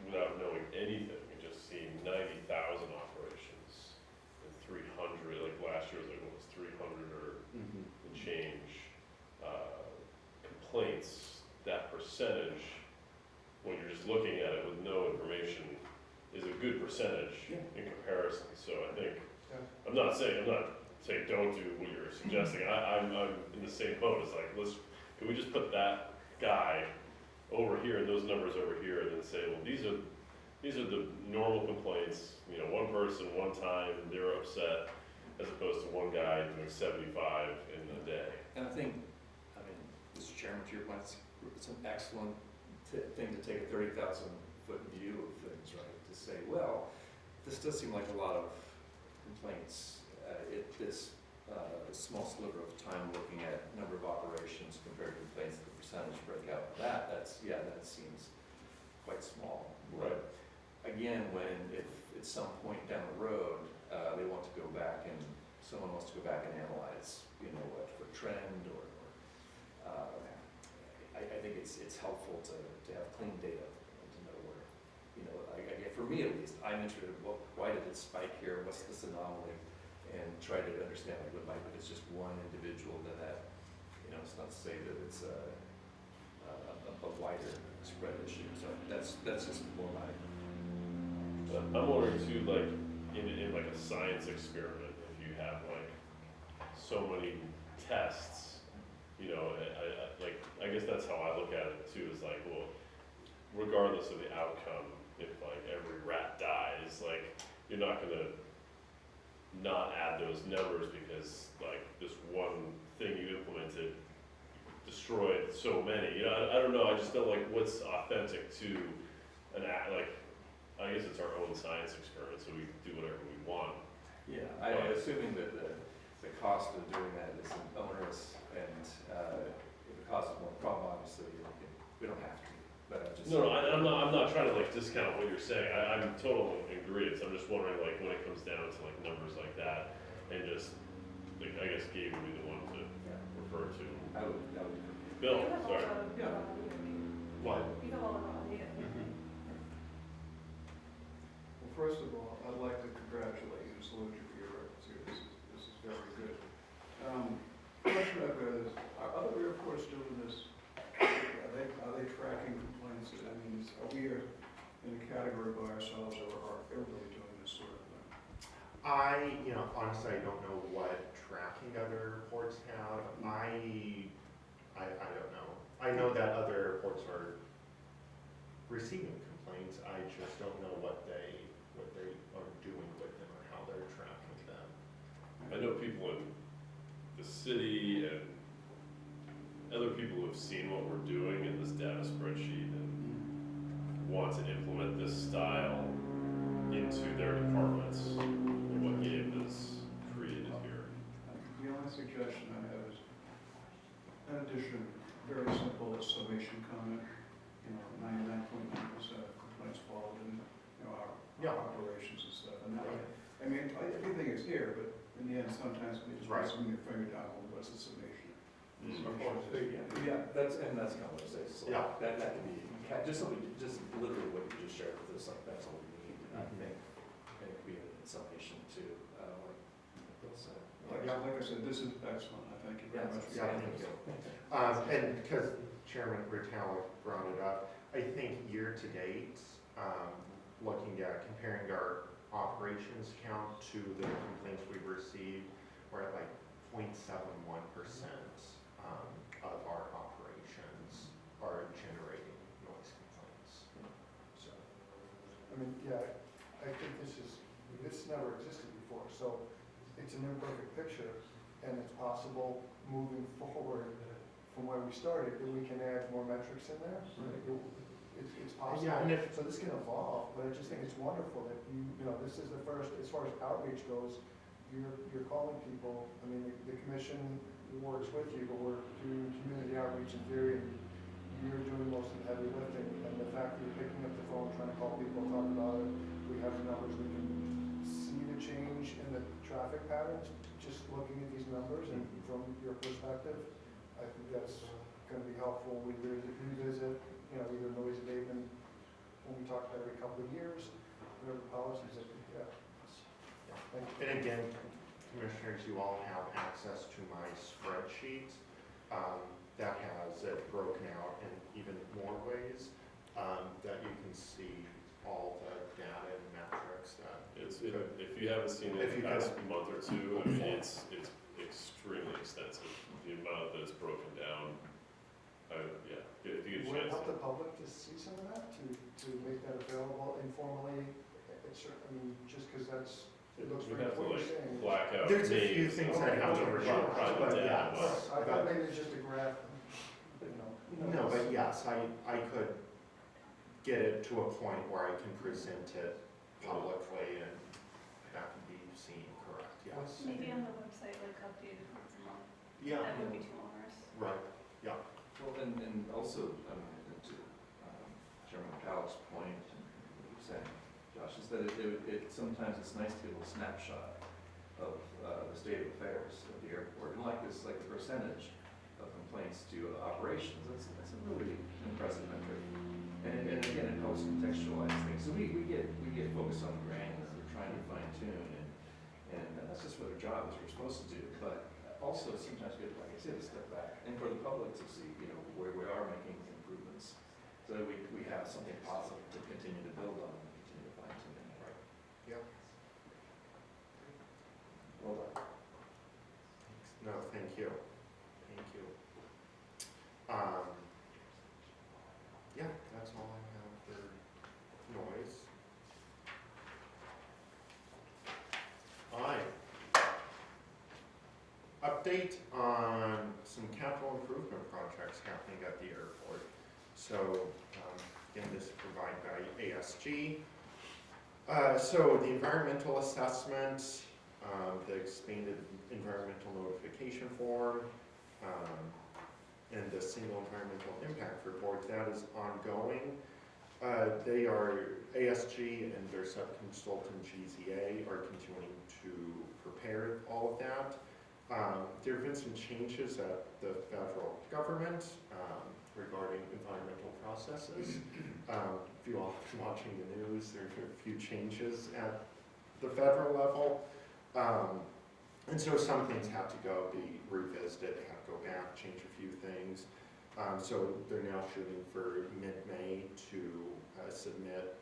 without knowing anything, we just see 90,000 operations and 300, like last year was like, what was 300 or and change complaints. That percentage, when you're just looking at it with no information, is a good percentage in comparison. So I think, I'm not saying don't do what you're suggesting. I'm in the same boat. It's like, can we just put that guy over here and those numbers over here, and then say, well, these are the normal complaints. You know, one person, one time, they're upset, as opposed to one guy doing 75 in a day. And I think, Mr. Chairman, to your point, it's an excellent thing to take a 30,000-foot view of things, right? To say, well, this does seem like a lot of complaints. This small sliver of time looking at number of operations compared to complaints, the percentage breakout, that seems quite small. Right. But again, if at some point down the road, they want to go back and someone wants to go back and analyze, you know, what for trend or I think it's helpful to have clean data and to know where, you know, for me at least, I'm interested in why did it spike here, what's this anomaly, and try to understand like what might, if it's just one individual, then that, you know, it's not to say that it's a wider spread issue. So that's just more my. I'm wondering too, like in like a science experiment, if you have like so many tests, you know, I guess that's how I look at it too. Is like, well, regardless of the outcome, if like every rat dies, like you're not gonna not add those numbers because like this one thing you implemented destroyed so many. You know, I don't know. I just don't like what's authentic to an act. Like, I guess it's our own science experiment, so we do whatever we want. Yeah, I'm assuming that the cost of doing that is onerous No, I'm not trying to like discount what you're saying, I'm totally in agreement, I'm just wondering like when it comes down to like numbers like that, and just, like, I guess Gabe would be the one to refer to. I would. Bill, You have all sorry. the Yeah. raw data. What? You have all the raw data. Well, first of all, I'd like to congratulate you and salute you for your efforts here. This is very good. Question I've got is, are other airports doing this? Are they tracking complaints? I mean, are we in a category by ourselves, or are everybody doing this sort of thing? Honestly, I don't know what tracking other airports have. I don't know. I know that other airports are receiving complaints. I just don't know what they are doing with them or how they're tracking them. I know people in the city and other people who have seen what we're doing in this data spreadsheet and want to implement this style into their departments, and what Gabe has created here. The only suggestion I have is, in addition, very simple summation comment, 99.9% of complaints fall within, our operations and stuff. And that, I mean, everything is here, but in the end, sometimes we just swing your finger down, well, what's the summation? Yeah, that's kind of what I say, so Yeah. that can be, just literally what you just shared with us, like, that's all we need, and I think, and it could be a summation too, like Bill said. Like I said, this is excellent, I thank you very much. Thank you. And because Chairman Ritalik brought it up, I think year to date, looking at comparing our operations count to the complaints we've received, we're at like 0.71% of our operations are generating noise complaints. So, I mean, yeah, I think this never existed before, so it's an imperfect picture, and it's possible moving forward from where we started, that we can add more metrics in there. It's possible. Yeah, and So this can evolve, but I just think it's wonderful that this is the first, as far as outreach goes, you're calling people. I mean, the commission works with you, but we're doing community outreach in theory, and you're doing most of the heavy lifting. And the fact that you're picking up the phone, trying to call people, talk about it, we have the numbers, we can see the change in the traffic patterns, just looking at these numbers, and from your perspective, I think that's gonna be helpful. We revisit, either noise abatement, when we talk about every couple of years, whatever policies that, Thank you. and again, commissioners, you all have access to my spreadsheet that has it broken out in even more ways that you can see all the data and metrics that. If you haven't seen it in the past month or two, I mean, it's extremely extensive, the amount that it's broken down. If you get a Would it chance. help the public to see some of that, to make that available informally? Just because it looks We very have to what you're like saying. black out There's a few names things and that have to numbers, run, private but data, yes. but- I thought maybe it's just a graph, No, but yes, I could get it to a point where I can present it publicly and that can be seen, correct, yes. Maybe on the website, like updated once a month. Yeah, That wouldn't be too onerous. right, Well, and also, to Chairman Powell's point, and what you're saying, Josh, is that sometimes it's nice to get a little snapshot of the state of affairs of the airport, and like the percentage of complaints to operations, that's a really impressive metric. And again, it helps contextualize things. So we get focused on the granular, we're trying to fine tune, and that's just what our job is, we're supposed to do. But also sometimes we have, like I said, to step back, and for the public to see, where we are making improvements, so that we have something positive to continue to build on and continue to fine tune. Right. Yep. Well done. No, thank you, thank you. Yeah, that's all I have for noise. Update on some capital improvement projects happening at the airport. So, again, this is provided by ASG. So the environmental assessment, the expanded environmental notification form, and the single environmental impact report, that is ongoing. They are, ASG and their sub-consultant GZA are continuing to prepare all of that. There have been some changes at the federal government regarding environmental processes. If you all have been watching the news, there are a few changes at the federal level. And so some things have to be revisited, they have to go back, change a few things. So they're now shooting for mid-May to submit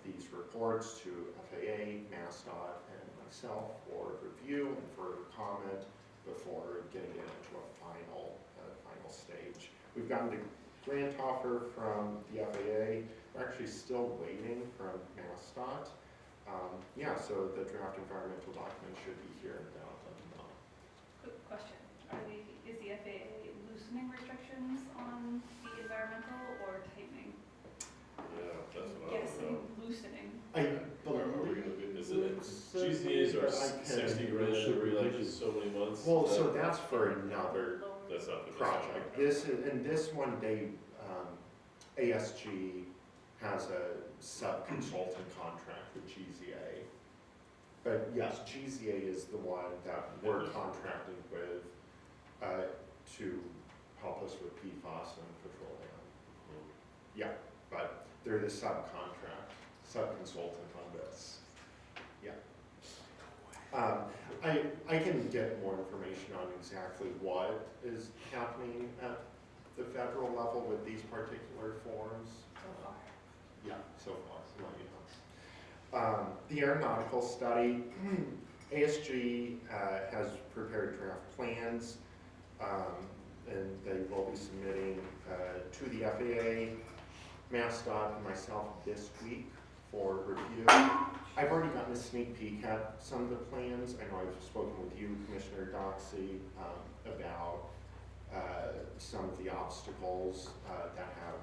these reports to FAA, MassDOT, and myself for review and further comment before getting it into a final stage. We've gotten a grant offer from the FAA. We're actually still waiting from MassDOT. Yeah, so the draft environmental document should be here in about a month. Quick question, is the FAA loosening restrictions on the environmental or tightening? Yeah, that's what I don't Guessing know. loosening. I Are we gonna be, is it, believe GCAs are that I can- 60 grand every like so many months? Well, so that's for another That's not the project. This is, and this one, ASG has a sub-consultant contract with GZA. But yes, GZA is the one that we're contracting with to help us with PFAS and petroleum. Yeah, but they're the sub-consultant on this. Yeah. I can get more information on exactly what is happening at the federal level with these particular forms. So far. Yeah, so far, I'll let you know. The aeronautical study, ASG has prepared draft plans, and they will be submitting to the FAA, MassDOT, and myself this week for review. I've already gotten a sneak peek at some of the plans. I know I've spoken with you, Commissioner Doxey, about some of the obstacles that have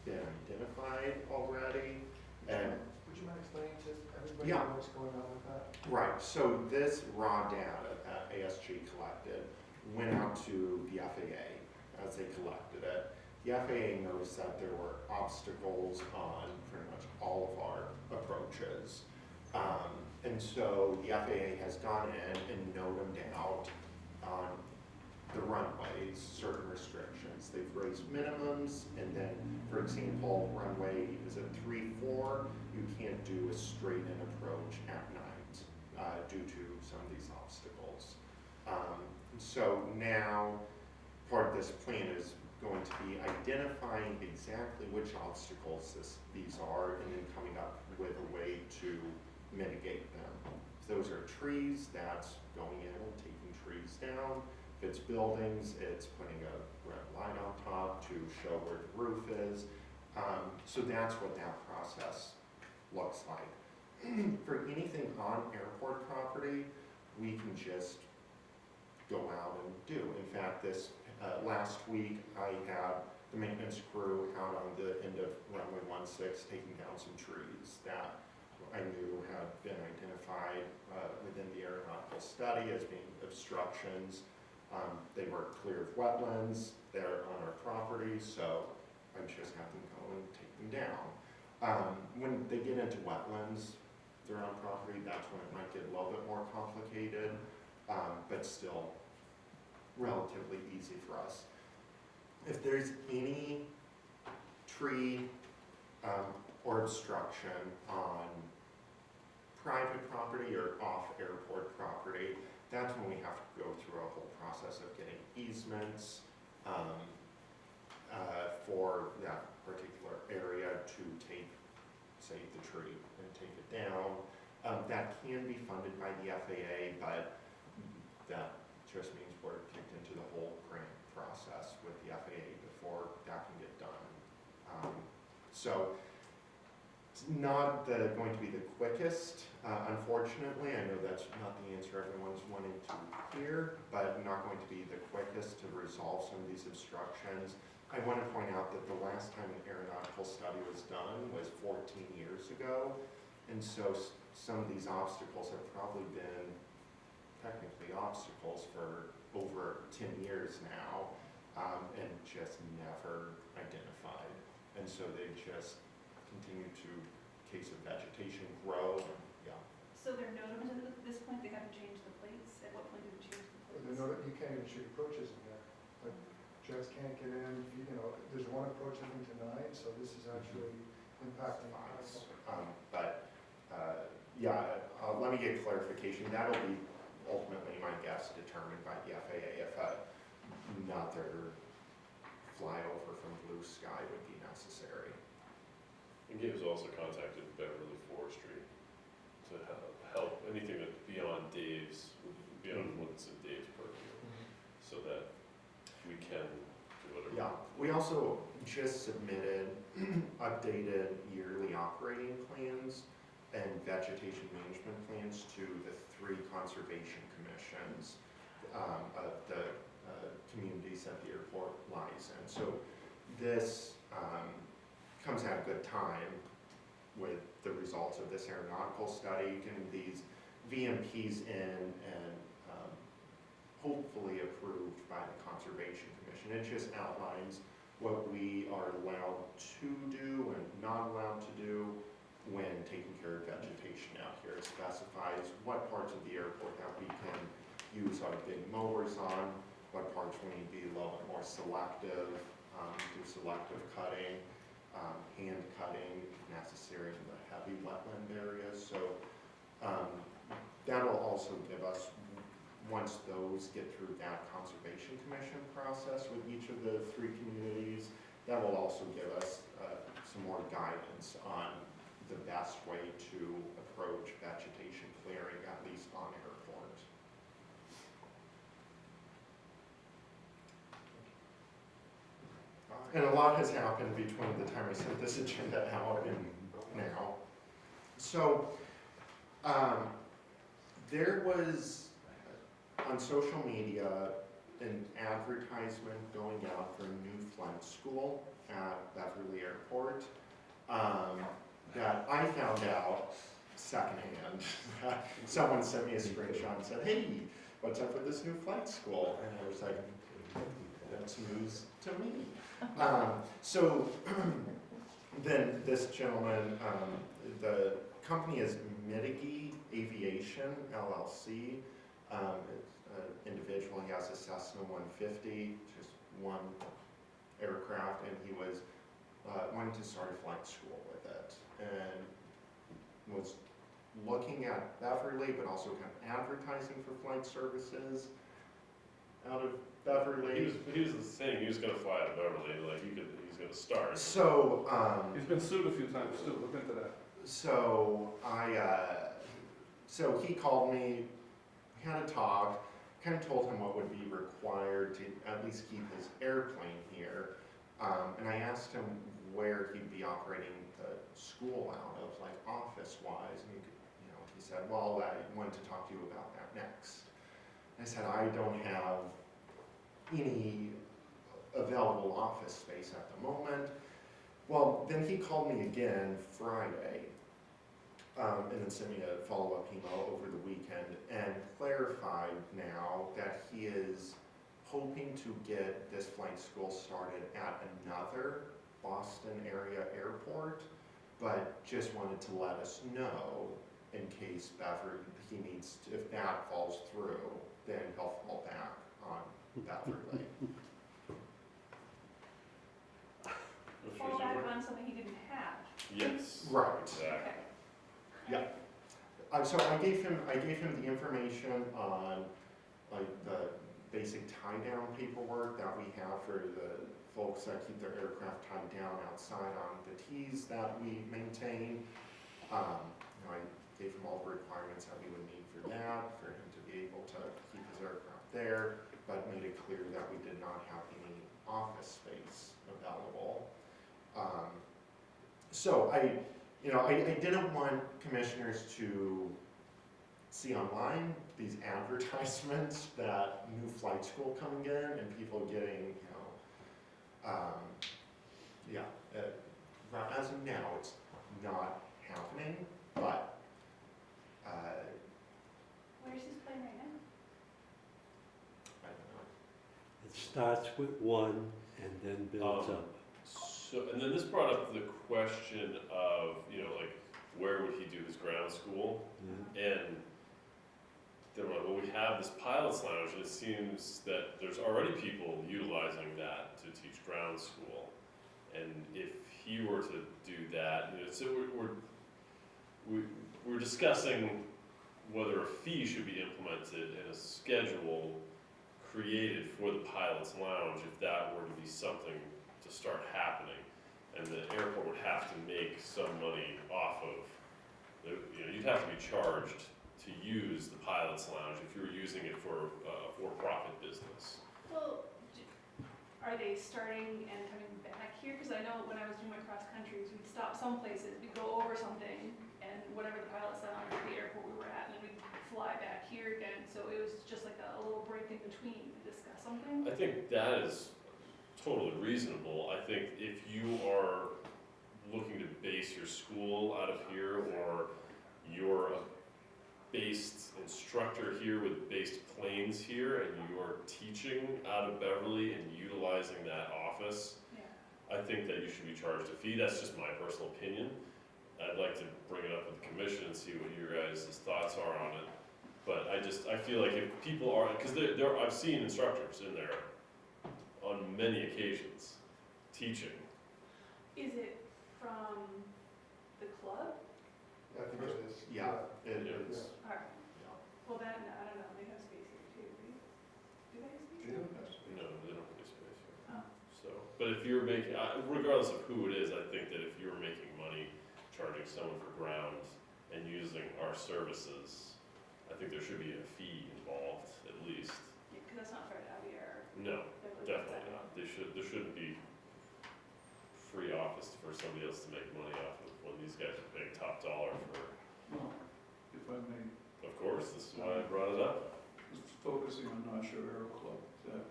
been identified already. And Would you mind explaining to everybody Yeah. what's going on with that? right, so this raw data that ASG collected went out to the FAA as they collected it. The FAA noticed that there were obstacles on pretty much all of our approaches. And so the FAA has gone in and noted out on the runways certain restrictions. They've raised minimums, and then, for example, runway is at 3-4, you can't do a straight-in approach at night due to some of these obstacles. So now, part of this plan is going to be identifying exactly which obstacles these are, and then coming up with a way to mitigate them. If those are trees, that's going in and taking trees down. If it's buildings, it's putting a red light on top to show where the roof is. So that's what that process looks like. For anything on airport property, we can just go out and do. In fact, this last week, I had the maintenance crew out on the end of runway 16 taking down some trees that I knew had been identified within the aeronautical study as being obstructions. They were clear of wetlands, they're on our property, so I just have them go and take them down. When they get into wetlands, they're on property, that's when it might get a little bit more complicated, but still relatively easy for us. If there's any tree or obstruction on private property or off airport property, that's when we have to go through a whole process of getting easements for that particular area to take, say, the tree and take it down. That can be funded by the FAA, but that just means we're kicked into the whole grant process with the FAA before that can get done. So it's not going to be the quickest, unfortunately. I know that's not the answer everyone's wanting to hear, but not going to be the quickest to resolve some of these obstructions. I want to point out that the last time an aeronautical study was done was 14 years ago, and so some of these obstacles have probably been technically obstacles for over 10 years now, and just never identified. And so they just continue to, case of vegetation, grow, yeah. So they're notables at this point, they haven't changed the plates? At what point do we change the But plates? you can't even shoot approaches in there. Like, jets can't get in, there's one approach I think tonight, so this is actually impacting. But, let me get clarification. That'll be ultimately, my guess, determined by the FAA if another flyover from blue sky would be necessary. And Gabe's also contacted Beverly Forestry to help anything that's beyond Dave's, beyond what's in Dave's purview, so that we can do whatever. Yeah, we also just submitted updated yearly operating plans and vegetation management plans to the 3 conservation commissions of the communities that the airport lies in. So this comes at a good time with the results of this aeronautical study, getting these VMPs in and hopefully approved by the Conservation Commission. It just outlines what we are allowed to do and not allowed to do when taking care of vegetation out here. It specifies what parts of the airport that we can use our big mowers on, what parts we need to be a little bit more selective, do selective cutting, hand cutting if necessary in the heavy wetland areas. So that'll also give us, once those get through that Conservation Commission process with each of the 3 communities, that will also give us some more guidance on the best way to approach vegetation clearing, at least on airport. And a lot has happened between the time I sent this agenda out and now. So there was on social media an advertisement going out for a new flight school at Beverly Airport that I found out secondhand. Someone sent me a screenshot and said, "Hey, what's up with this new flight school?" And I was like, "That's news to me." So then this gentleman, the company is Mitigate Aviation, LLC. It's an individual, he has a Cessna 150, just one aircraft, and he was wanting to start a flight school with it. And was looking at Beverly, but also kind of advertising for flight services out of Beverly. He was saying he was going to fly out of Beverly, like he's going to start. So He's been sued a few times too, look into that. so so he called me, had a talk, kind of told him what would be required to at least keep his airplane here. And I asked him where he'd be operating the school out of, like office-wise, and he said, "Well, I wanted to talk to you about that next." I said, "I don't have any available office space at the moment." Well, then he called me again Friday, and then sent me a follow-up email over the weekend and clarified now that he is hoping to get this flight school started at another Boston area airport, but just wanted to let us know in case Beverly, if that falls through, then he'll fall back on Beverly. Fall back on something he didn't have. Yes. Right. Exactly. Okay. So I gave him the information on like the basic tie-down paperwork that we have for the folks that keep their aircraft tied down outside on the tees that we maintain. I gave him all the requirements that we would need for that, for him to be able to keep his aircraft there, but made it clear that we did not have any office space available. So I didn't want commissioners to see online these advertisements that new flight school coming in and people getting, as of now, it's not happening, but Where's his plane right now? I don't know. It starts with 1 and then builds Um, up. So, and then this brought up the question of, you know, like, where would he do his ground school? And then we're like, well, we have this pilot's lounge, and it seems that there's already people utilizing that to teach ground school. And if he were to do that, you know, so we're discussing whether a fee should be implemented and a schedule created for the pilot's lounge if that were to be something to start happening. And the airport would have to make some money off of, you know, you'd have to be charged to use the pilot's lounge if you were using it for a for-profit business. Well, are they starting and coming back here? Because I know when I was doing my cross countries, we'd stop some places, we'd go over something, and whatever the pilot said on the airport we were at, and then we'd fly back here again. So it was just like a little break in between to discuss something. I think that is totally reasonable. I think if you are looking to base your school out of here, or you're a based instructor here with based planes here, and you are teaching out of Beverly and utilizing that office, Yeah. I think that you should be charged a fee. That's just my personal opinion. I'd like to bring it up with the commission and see what your guys' thoughts are on it. But I feel like if people are, because I've seen instructors in there on many occasions teaching. Is it from the club? I think it is. Yeah, it is. All right. Well, then, I don't know, they have space here too, right? Do they have space? They don't have space. No, they don't have space here. Oh. So, but if you're making, regardless of who it is, I think that if you're making money charging someone for ground and using our services, I think there should be a fee involved at least. Yeah, because that's not fair to Javier. No, definitely not. There shouldn't be free office for somebody else to make money off of when these guys are paying top dollar for. Well, if I may, Of course, this is why I brought it up. just focusing on North Shore Aero Club, that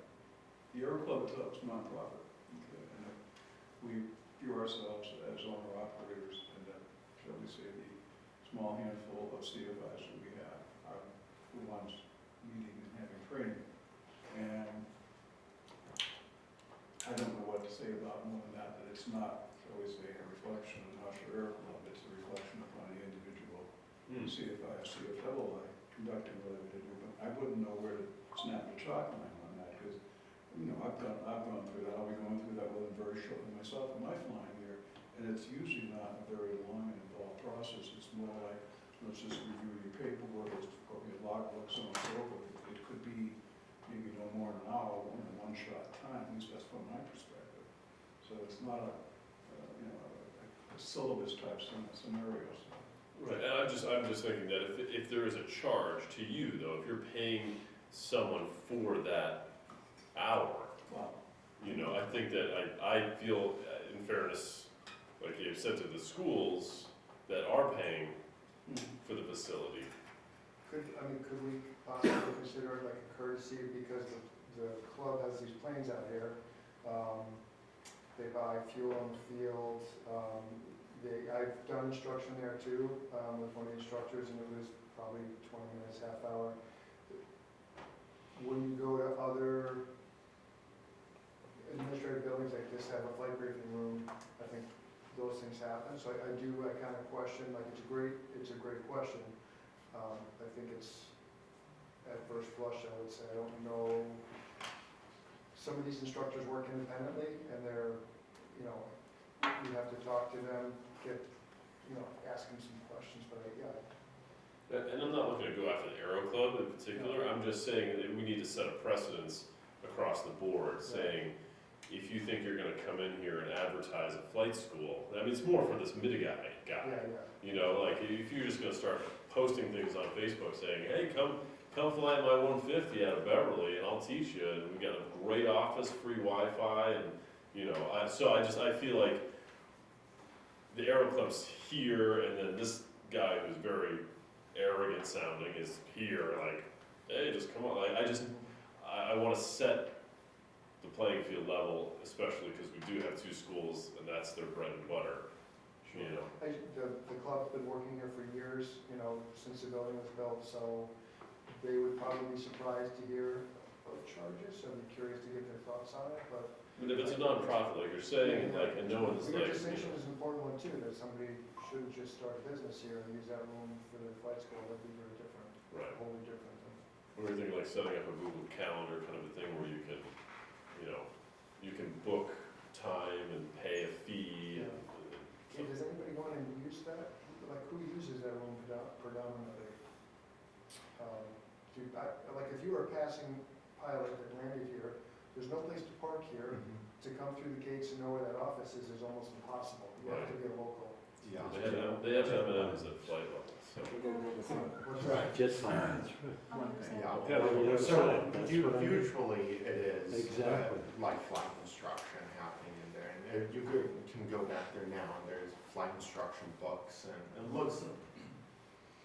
the Aero Club itself is nonprofit. Okay, and that we view ourselves as owner operators, and that, shall we say, the small handful of CFIs that we have are the ones meeting and having training. And I don't know what to say about more than that it's not, shall we say, a reflection of North Shore Aero Club, it's a reflection upon the individual CFI, CFL, conducting whatever they do, but I wouldn't know where to snap the chalk line on that, because, you know, I've gone through that, I'll be going through that within very shortly myself in my flying here, and it's usually not a very long and involved process, it's more like, let's just review your paperwork, let's go your logbook, so on and so forth. It could be maybe no more than an hour, in one shot time, at least that's from my perspective. So it's not a syllabus type scenario. So. Right, and I'm just thinking that if there is a charge to you though, if you're paying someone for that hour, Wow. you know, I think that I feel, in fairness, like you've said to the schools that are paying for the facility. Could we possibly consider it like a courtesy, because the club has these planes out here, they buy fuel on the field, I've done instruction there too, with one of the instructors, and it was probably 20 minutes, half hour. When you go to other administrative buildings like this, have a flight briefing room, I think those things happen, so I kind of question, like, it's a great question. I think it's, at first blush, I would say, I don't know, some of these instructors work independently, and they're, you know, you have to talk to them, ask them some questions, but And I'm not looking to go after the Aero Club in particular, I'm just saying that we need to set a precedence across the board, saying, if you think you're gonna come in here and advertise a flight school, I mean, it's more for this guy. yeah. You know, like, if you're just gonna start posting ththings on Facebook saying, hey, come fly my 150 out of Beverly and I'll teach you, and we got a great office, free Wi-Fi, and, you know, I feel like the Aero Club's here, and then this guy who's very arrogant sounding is here, like, hey, just come on, like, I wanna set the playing field level, especially because we do have two schools, and that's their bread and butter, you know. The club's been working here for years, since the building was built, so they would probably be surprised to hear of charges, so I'd be curious to get their thoughts on it, but. I But if it's a nonprofit, like you're saying, like, and no one's The like, distinction is an important one too, that somebody shouldn't just start a business here and use that room for their flight school, that'd be very different, right. wholly different. We were thinking like setting up a Google Calendar kind of a thing where you can, you know, you can book time and pay a fee and. Hey, does anybody want to use that? Like, who uses that room predominantly? Like, if you were a passing pilot that landed here, there's no place to park here. To come through the gates and know where that office is almost impossible. You have to be a local. Yeah. They have M&Ms at flight level, so. What's Right. Just fine. That's Um, Yeah, Yeah, they will. so That's what I mean. usually it is. Exactly. Like flight instruction happening in there, and you can go back there now, and there's flight instruction books, and it looks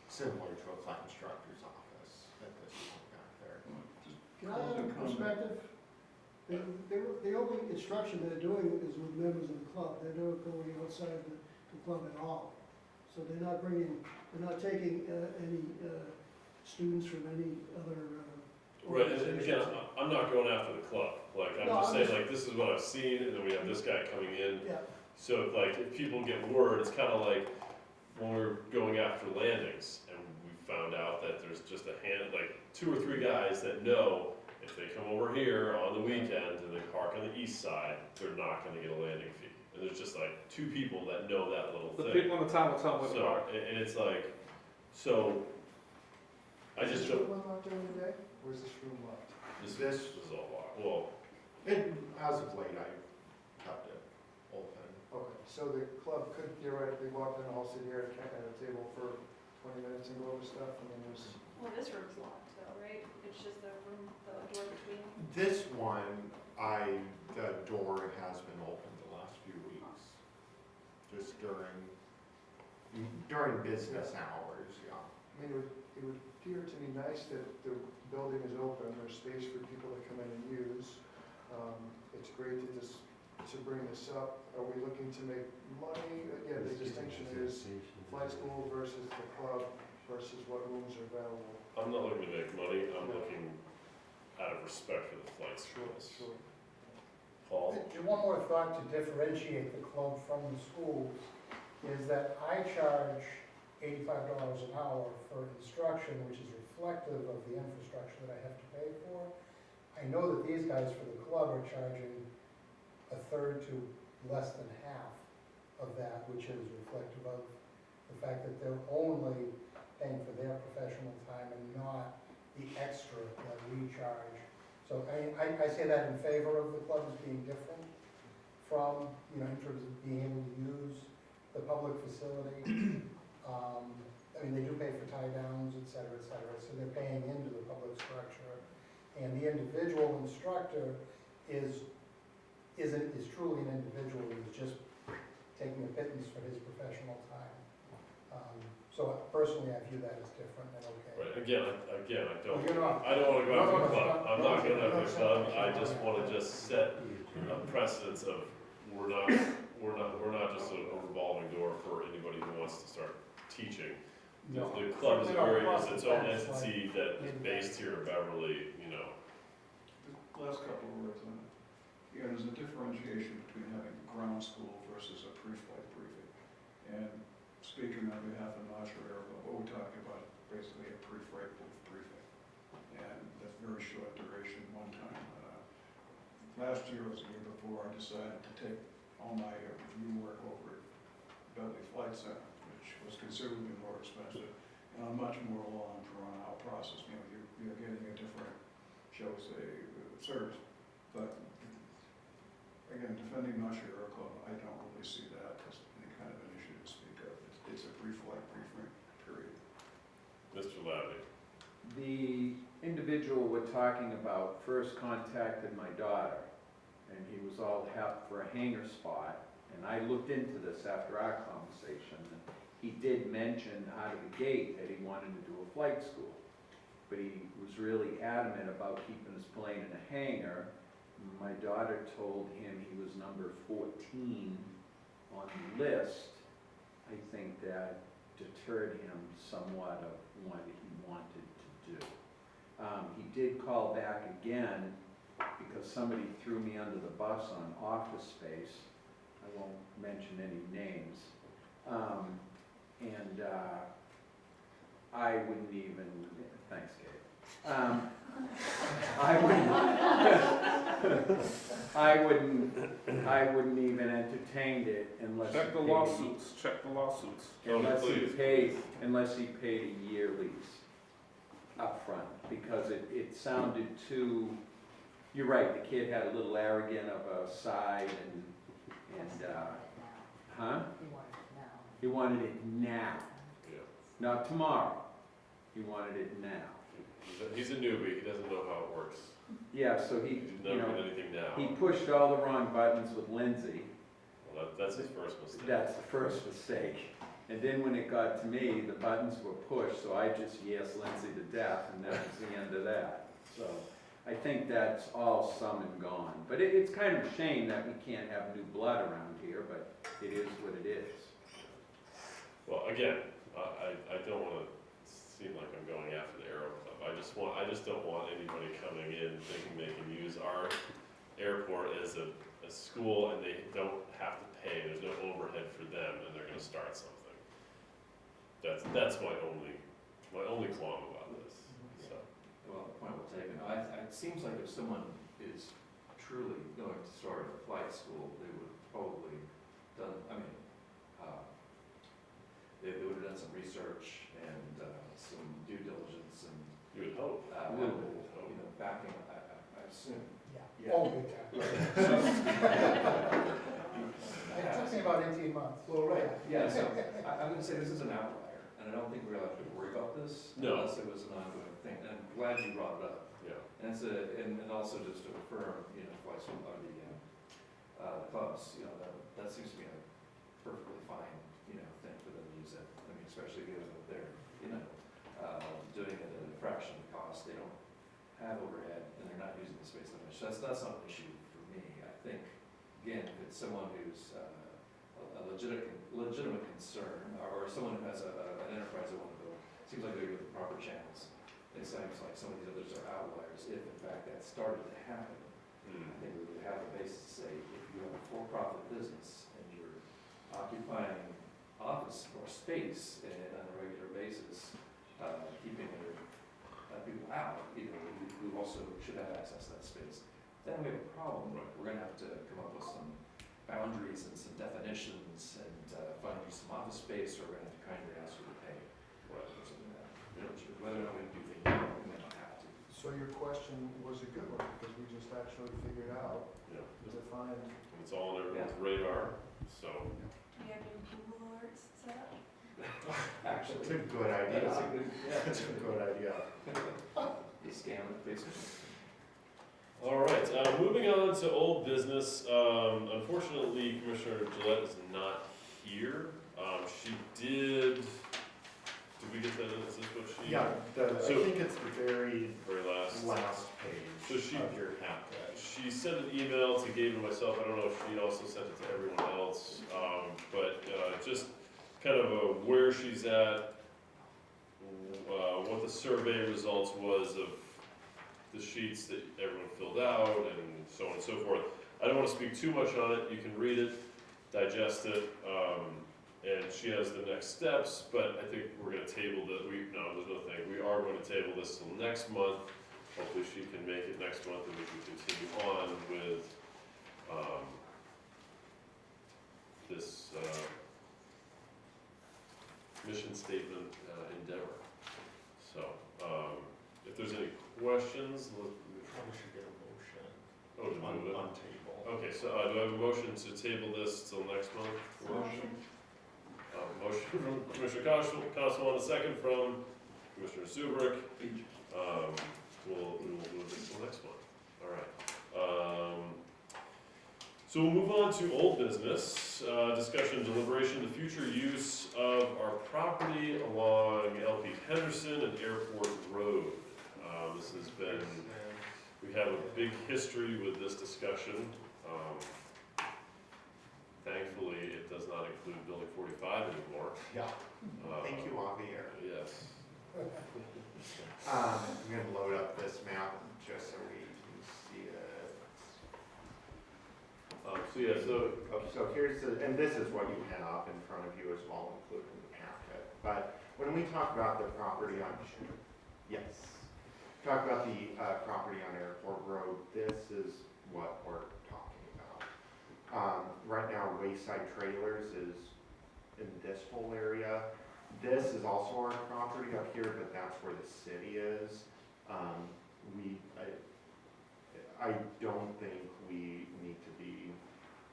similar to a flight instructor's office at this point back there. Just Can I have a closing comment. perspective? The only instruction they're doing is with members of the club. They're not going outside the club at all. So they're not taking any students from any other Right, and again, organizations. I'm not going after the club, like, I'm No, just I'm saying, just- like, this is what I've seen, and then we have this guy coming in. Yeah, So like, if people get word, it's kinda like when we're going after landings, and we found out that there's just a hand, like, 2 or 3 guys that know if they come over here on the weekend and they park on the east side, they're not gonna get a landing fee. And there's just like 2 people that know that little The thing. people in the town will tell them where to So, park. and it's like, so, I Is just this don't, room unlocked during the day, or is this room locked? this is all locked, well, And as of late, I kept it open. Okay, so the club could theoretically walk in the hall, sit here at a table for 20 minutes and go over stuff, and then there's, Well, this room's locked though, right? It's just the room, the door between. This one, the door has been open the last few weeks, just during business hours, yeah. I mean, it would appear to be nice that the building is open, there's space for people to come in and use. It's great to bring this up. Are we looking to make money? Again, the distinction is flight school versus the club versus what rooms are available. I'm not looking to make money, I'm looking out of respect for the flight schools. Sure. Paul? And one more thought to differentiate the club from the schools is that I charge $85 an hour for instruction, which is reflective of the infrastructure that I have to pay for. I know that these guys for the club are charging a third to less than half of that, which is reflective of the fact that they're only paying for their professional time and not the extra that we charge. So I say that in favor of the club as being different from, in terms of being able to use the public facility. I mean, they do pay for tie downs, et cetera, so they're paying into the public structure. And the individual instructor is truly an individual who's just taking a pittance for his professional time. So personally, I view that as different and okay. Right, again, I don't, Well, you're not. I don't wanna go after No, the club, I'm not going after the club, I no, just no. wanna just set a precedence of, we're not just a revolving door for anybody who wants to start teaching. No. The club is its own That's entity that is based here in Beverly, The last couple of words on it. Yeah, there's a differentiation between having ground school versus a pre-flight briefing. And speaking on behalf of Naja Airco, what we're talking about is basically a pre-flight briefing. And that's very short duration, one time. Last year or the year before, I decided to take all my review work over at Beverly Flight Center, which was considerably more expensive and a much more long, drawn-out process. You're getting a different, shall we say, service. But again, defending Naja Airco, I don't really see that as any kind of an issue to speak of. It's a pre-flight briefing, period. Mr. Labby. The individual we're talking about first contacted my daughter, and he was all hep for a hangar spot. And I looked into this after our conversation, and he did mention out of the gate that he wanted to do a flight school. But he was really adamant about keeping his plane in a hangar. My daughter told him he was number 14 on the list. I think that deterred him somewhat of what he wanted to do. He did call back again because somebody threw me under the bus on office space. I won't mention any names. And I wouldn't even, thanks, Kate. I wouldn't even entertain it unless. Check the he paid- lawsuits, check the lawsuits. Unless he Please. paid a year lease upfront, because it sounded too, you're right, the kid had a little arrogant of a side and, huh? He wanted it now, Yeah. not tomorrow. He wanted it now. He's a newbie, he doesn't know how it works. Yeah, so He he, didn't you know know, anything now. he pushed all the wrong buttons with Lindsay. Well, that's his first mistake. That's the first mistake. And then when it got to me, the buttons were pushed, so I just yes Lindsay to death, and that was the end of that. So I think that's all sum and gone. But it's kind of a shame that we can't have new blood around here, but it is what it is. Well, again, I don't wanna seem like I'm going after the Aero Club. I just don't want anybody coming in thinking they can use our airport as a school and they don't have to pay. There's no overhead for them and they're gonna start something. That's my only qualm about this, so. Well, point well taken. It seems like if someone is truly going to start a flight school, they would probably done, they would have done some research and some due diligence and, You would hope. backing, I assume. Yeah. Oh, big time. It took me about 18 months. Well, right, yeah, so I'm gonna say this is an outlier, and I don't think we're allowed to worry about this No. unless it was an ongoing thing, and I'm glad you brought it up. Yeah. And and also just to affirm, flights from the clubs, that seems to be a perfectly fine, thing for them to use it. I mean, especially given that they're, doing it at a fraction of the cost, they don't have overhead, and they're not using the space that much. That's not an issue for me. I think, again, if it's someone who's a legitimate concern, or someone who has an enterprise they want to build, seems like they're with the proper channels. It seems like some of these others are outliers. If in fact that started to happen, I think we would have a basis to say, if you have a for-profit business and you're occupying office or space on a regular basis, keeping other people out, who also should have access to that space, then we have a problem. We're gonna have to come up with some boundaries and some definitions and find you some office space, or we're gonna have to kindly ask you to pay or something like that. Whether or not we do things, we may not have to. So your question was a good one, because we just actually figured out, Yeah. defined. It's all on everyone's radar, so. Do you have any Google alerts set up? Actually, It's a good idea. that's a good, It's a good idea. You scam it, basically. All right, moving on to old business. Unfortunately, Commissioner Gillette is not here. She did we get that? Is this what she? Yeah, I So- think it's the very Very last. last page So she- of your packet. She sent an email to Gabe and myself. I don't know if she also sent it to everyone else, but just kind of where she's at, what the survey results was of the sheets that everyone filled out, and so on and so forth. I don't want to speak too much on it. You can read it, digest it, and she has the next steps. But I think we're going to table that. There's no thing. We are going to table this till next month. Hopefully she can make it next month and we can continue on with this mission statement endeavor. So, if there's any questions, Probably should get a motion oh, to move it. on table. Okay, so do I have a motion to table this till next month? Motion. Motion from Commissioner Constable and a second from Commissioner Zubrick. We will move this till next month. All right. So we'll move on to old business, discussion, deliberation, the future use of our property along LP Henderson and Airport Road. This has been, we have a big history with this discussion. Thankfully, it does not include Building 45 anymore. Yeah, thank you, Javier. Yes. I'm gonna load up this map just so we can see it. So yeah, so So here's the, and this is what you have in front of you as well, included in the packet. But when we talk about the property on, yes, talk about the property on Airport Road, this is what we're talking about. Right now, Wayside Trailers is in this whole area. This is also our property up here, but that's where the city is. I don't think we need to be,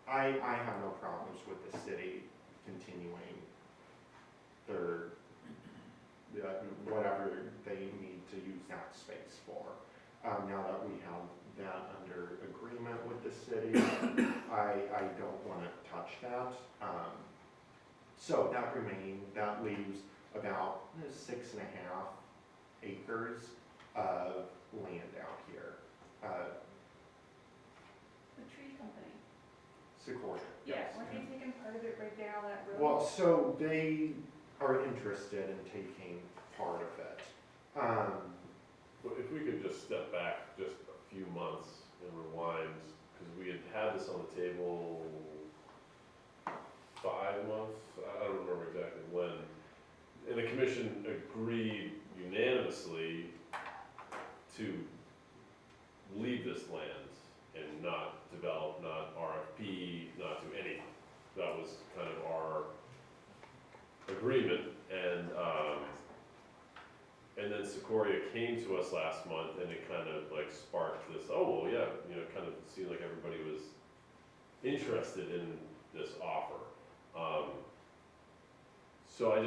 I have no problems with the city continuing their, whatever they need to use that space for. Now that we have that under agreement with the city, I don't want to touch that. So that leaves about 6.5 acres of land out here. The tree company. Sequoia. Yeah, weren't they taking part of it right down that road? Well, so they are interested in taking part of it. but if we could just step back just a few months and rewind, because we had this on the table 5 months, I don't remember exactly when, and the commission agreed unanimously to leave this land and not develop, not RFP, not do anything. That was kind of our agreement, and then Sequoia came to us last month, and it kind of like sparked this, oh, well, yeah, kind of seemed like everybody was interested in this offer. So I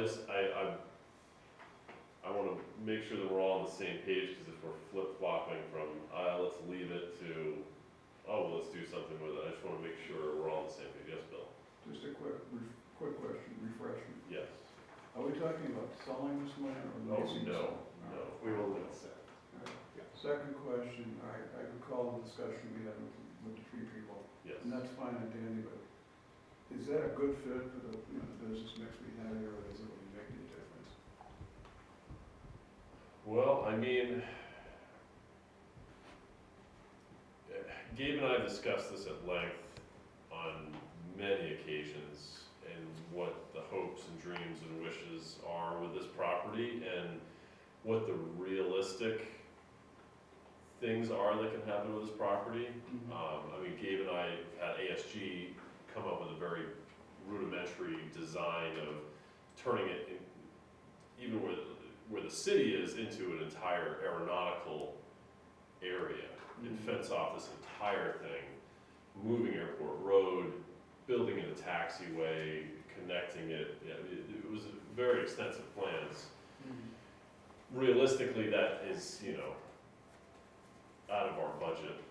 want to make sure that we're all on the same page, because if we're flip-flopping from, let's leave it to, oh, well, let's do something with it, I just want to make sure we're all on the same page. Yes, Bill? Just a quick question, refreshing. Yes. Are we talking about selling this land or Oh, leasing? no, some? no. We will lease it. Second question, I recall the discussion we had with the tree people, Yes. and that's fine and dandy, but is that a good fit for the, the business mix we have here, or does it really make any difference? Well, I mean, Gabe and I have discussed this at length on many occasions, and what the hopes and dreams and wishes are with this property, and what the realistic things are that can happen with this property. I mean, Gabe and I at ASG come up with a very rudimentary design of turning it, even where the city is, into an entire aeronautical area, and fence off this entire thing, moving Airport Road, building in a taxiway, connecting it. Yeah, it was very extensive plans. Realistically, that is, out of our budget.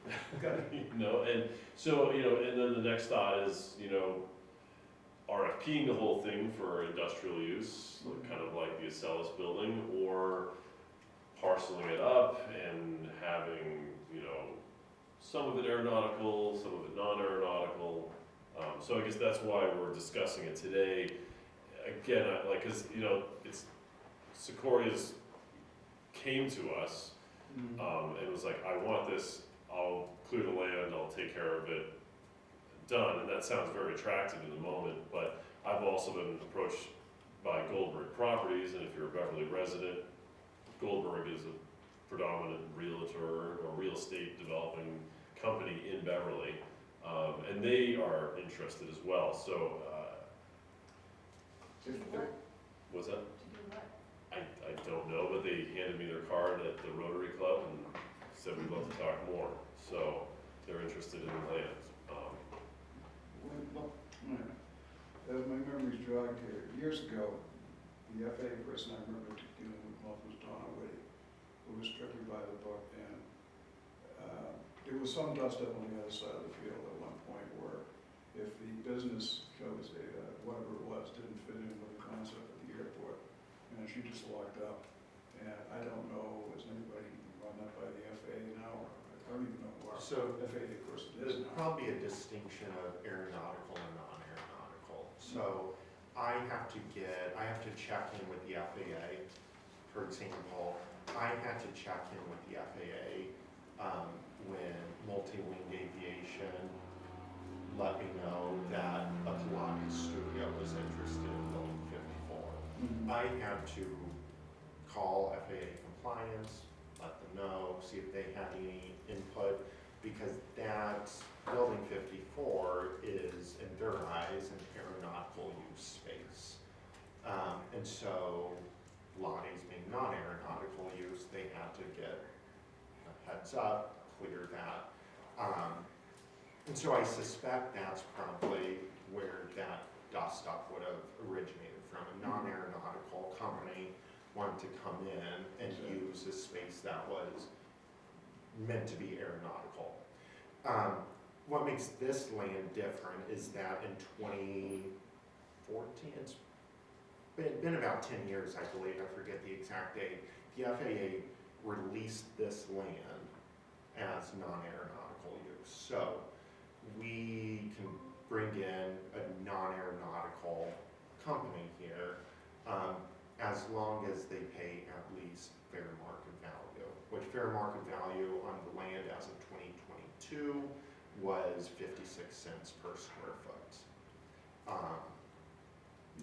And so, and then the next thought is, RFPing the whole thing for industrial use, kind of like the Acellus building, or parceling it up and having, some of it aeronautical, some of it non-aeronautical. So I guess that's why we're discussing it today. Again, cause it's, Sequoia's came to us, and was like, I want this, I'll clear the land, I'll take care of it, done. And that sounds very attractive in the moment, but I've also been approached by Goldberg Properties, and if you're a Beverly resident, Goldberg is a predominant realtor or real estate developing company in Beverly, and they are interested as well. So, To do what? what's that? To do what? I don't know, but they handed me their card at the Rotary Club and said we'd love to talk more. So they're interested in the land. As my memory's jogged here, years ago, the FAA person I remember dealing with most was Donna Whitty, who was strictly by the book, and there was some dust up on the other side of the field at one point where if the business, shall we say, whatever it was, didn't fit in with the concept of the airport, and she just walked up. And I don't know, is anybody run that by the FAA now, or I don't even know who our So FAA person is there's now. probably a distinction of aeronautical and non-aeronautical. So I have to check in with the FAA. For example, I had to check in with the FAA when multi-wing aviation let me know that a Pilates studio was interested in building 54. I had to call FAA compliance, let them know, see if they had any input, because that building 54 is, in their eyes, an aeronautical use space. And so Lottie's being non-aeronautical use, they had to get a heads up, clear that. And so I suspect that's probably where that dust up would have originated from. A non-aeronautical company wanted to come in and use a space that was meant to be aeronautical. What makes this land different is that in 2014, it's been about 10 years, I believe, I forget the exact date, the FAA released this land as non-aeronautical use. So we can bring in a non-aeronautical company here as long as they pay at least fair market value, which fair market value on the land as of 2022 was 56 cents per square foot.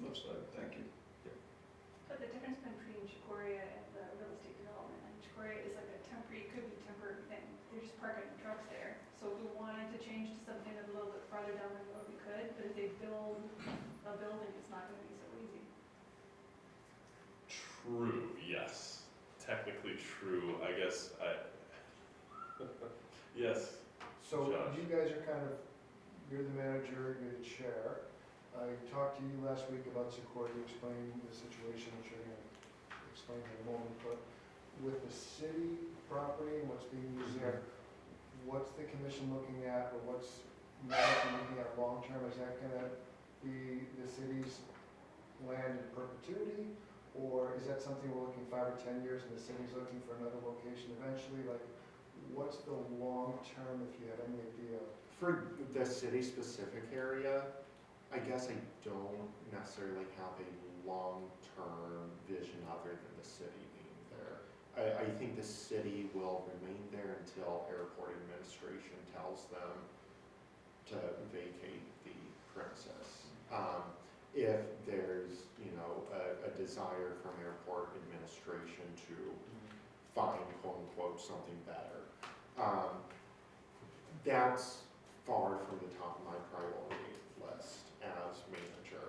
Looks like, thank you. But the difference between Chicoria and the real estate development, and Chicoria is like a temporary, could be temporary thing. They're just parking trucks there. So if we wanted to change to something that's a little bit farther down the road, we could, but if they build a building, it's not gonna be so easy. True, yes. Technically true, I guess. Yes. So Josh. you guys are kind of, you're the manager, you're the chair. I talked to you last week about Sequoia, you explained the situation, which you're gonna explain in a moment, but with the city property and what's being used there, what's the commission looking at, or what's management looking at long-term? Is that gonna be the city's land in perpetuity? Or is that something we're looking 5 or 10 years and the city's looking for another location eventually? Like, what's the long-term, if you have any idea? For the city-specific area, I guess I don't necessarily have a long-term vision other than the city being there. I think the city will remain there until airport administration tells them to vacate the premises. If there's, a desire from airport administration to find, quote unquote, something better. That's far from the top of my priority list as manager.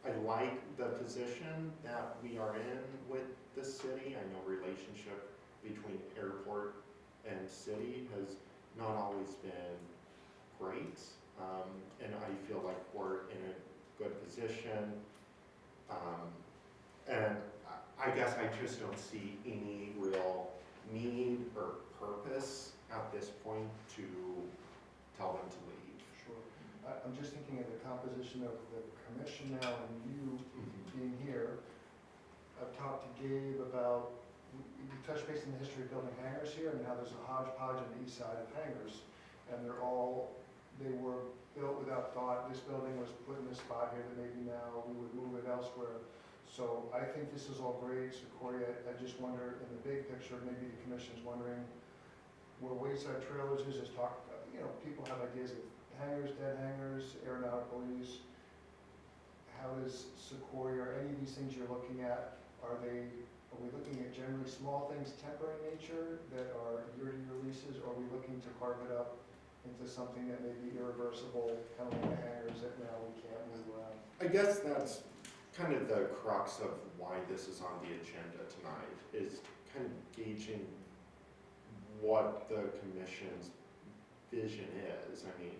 I like the position that we are in with the city. I know relationship between airport and city has not always been great. And I feel like we're in a good position. And I guess I just don't see any real need or purpose at this point to tell them to leave. Sure. I'm just thinking of the composition of the commission now and you being here. I've talked to Gabe about, we touched base on the history of building hangars here and how there's a hodgepodge on the east side of hangars. And they were built without thought. This building was put in this spot here that maybe now we would move it elsewhere. So I think this is all great, Sequoia. I just wonder, in the big picture, maybe the commission's wondering where wayside trailers is talk, people have ideas of hangars, dead hangars, aeronautical use. How does Sequoia, or any of these things you're looking at, are we looking at generally small things, temporary nature, that are year-to-year leases, or are we looking to carve it up into something that may be irreversible, kind of like the hangars that now we can't move around? I guess that's kind of the crux of why this is on the agenda tonight, is kind of gauging what the commission's vision is. I mean,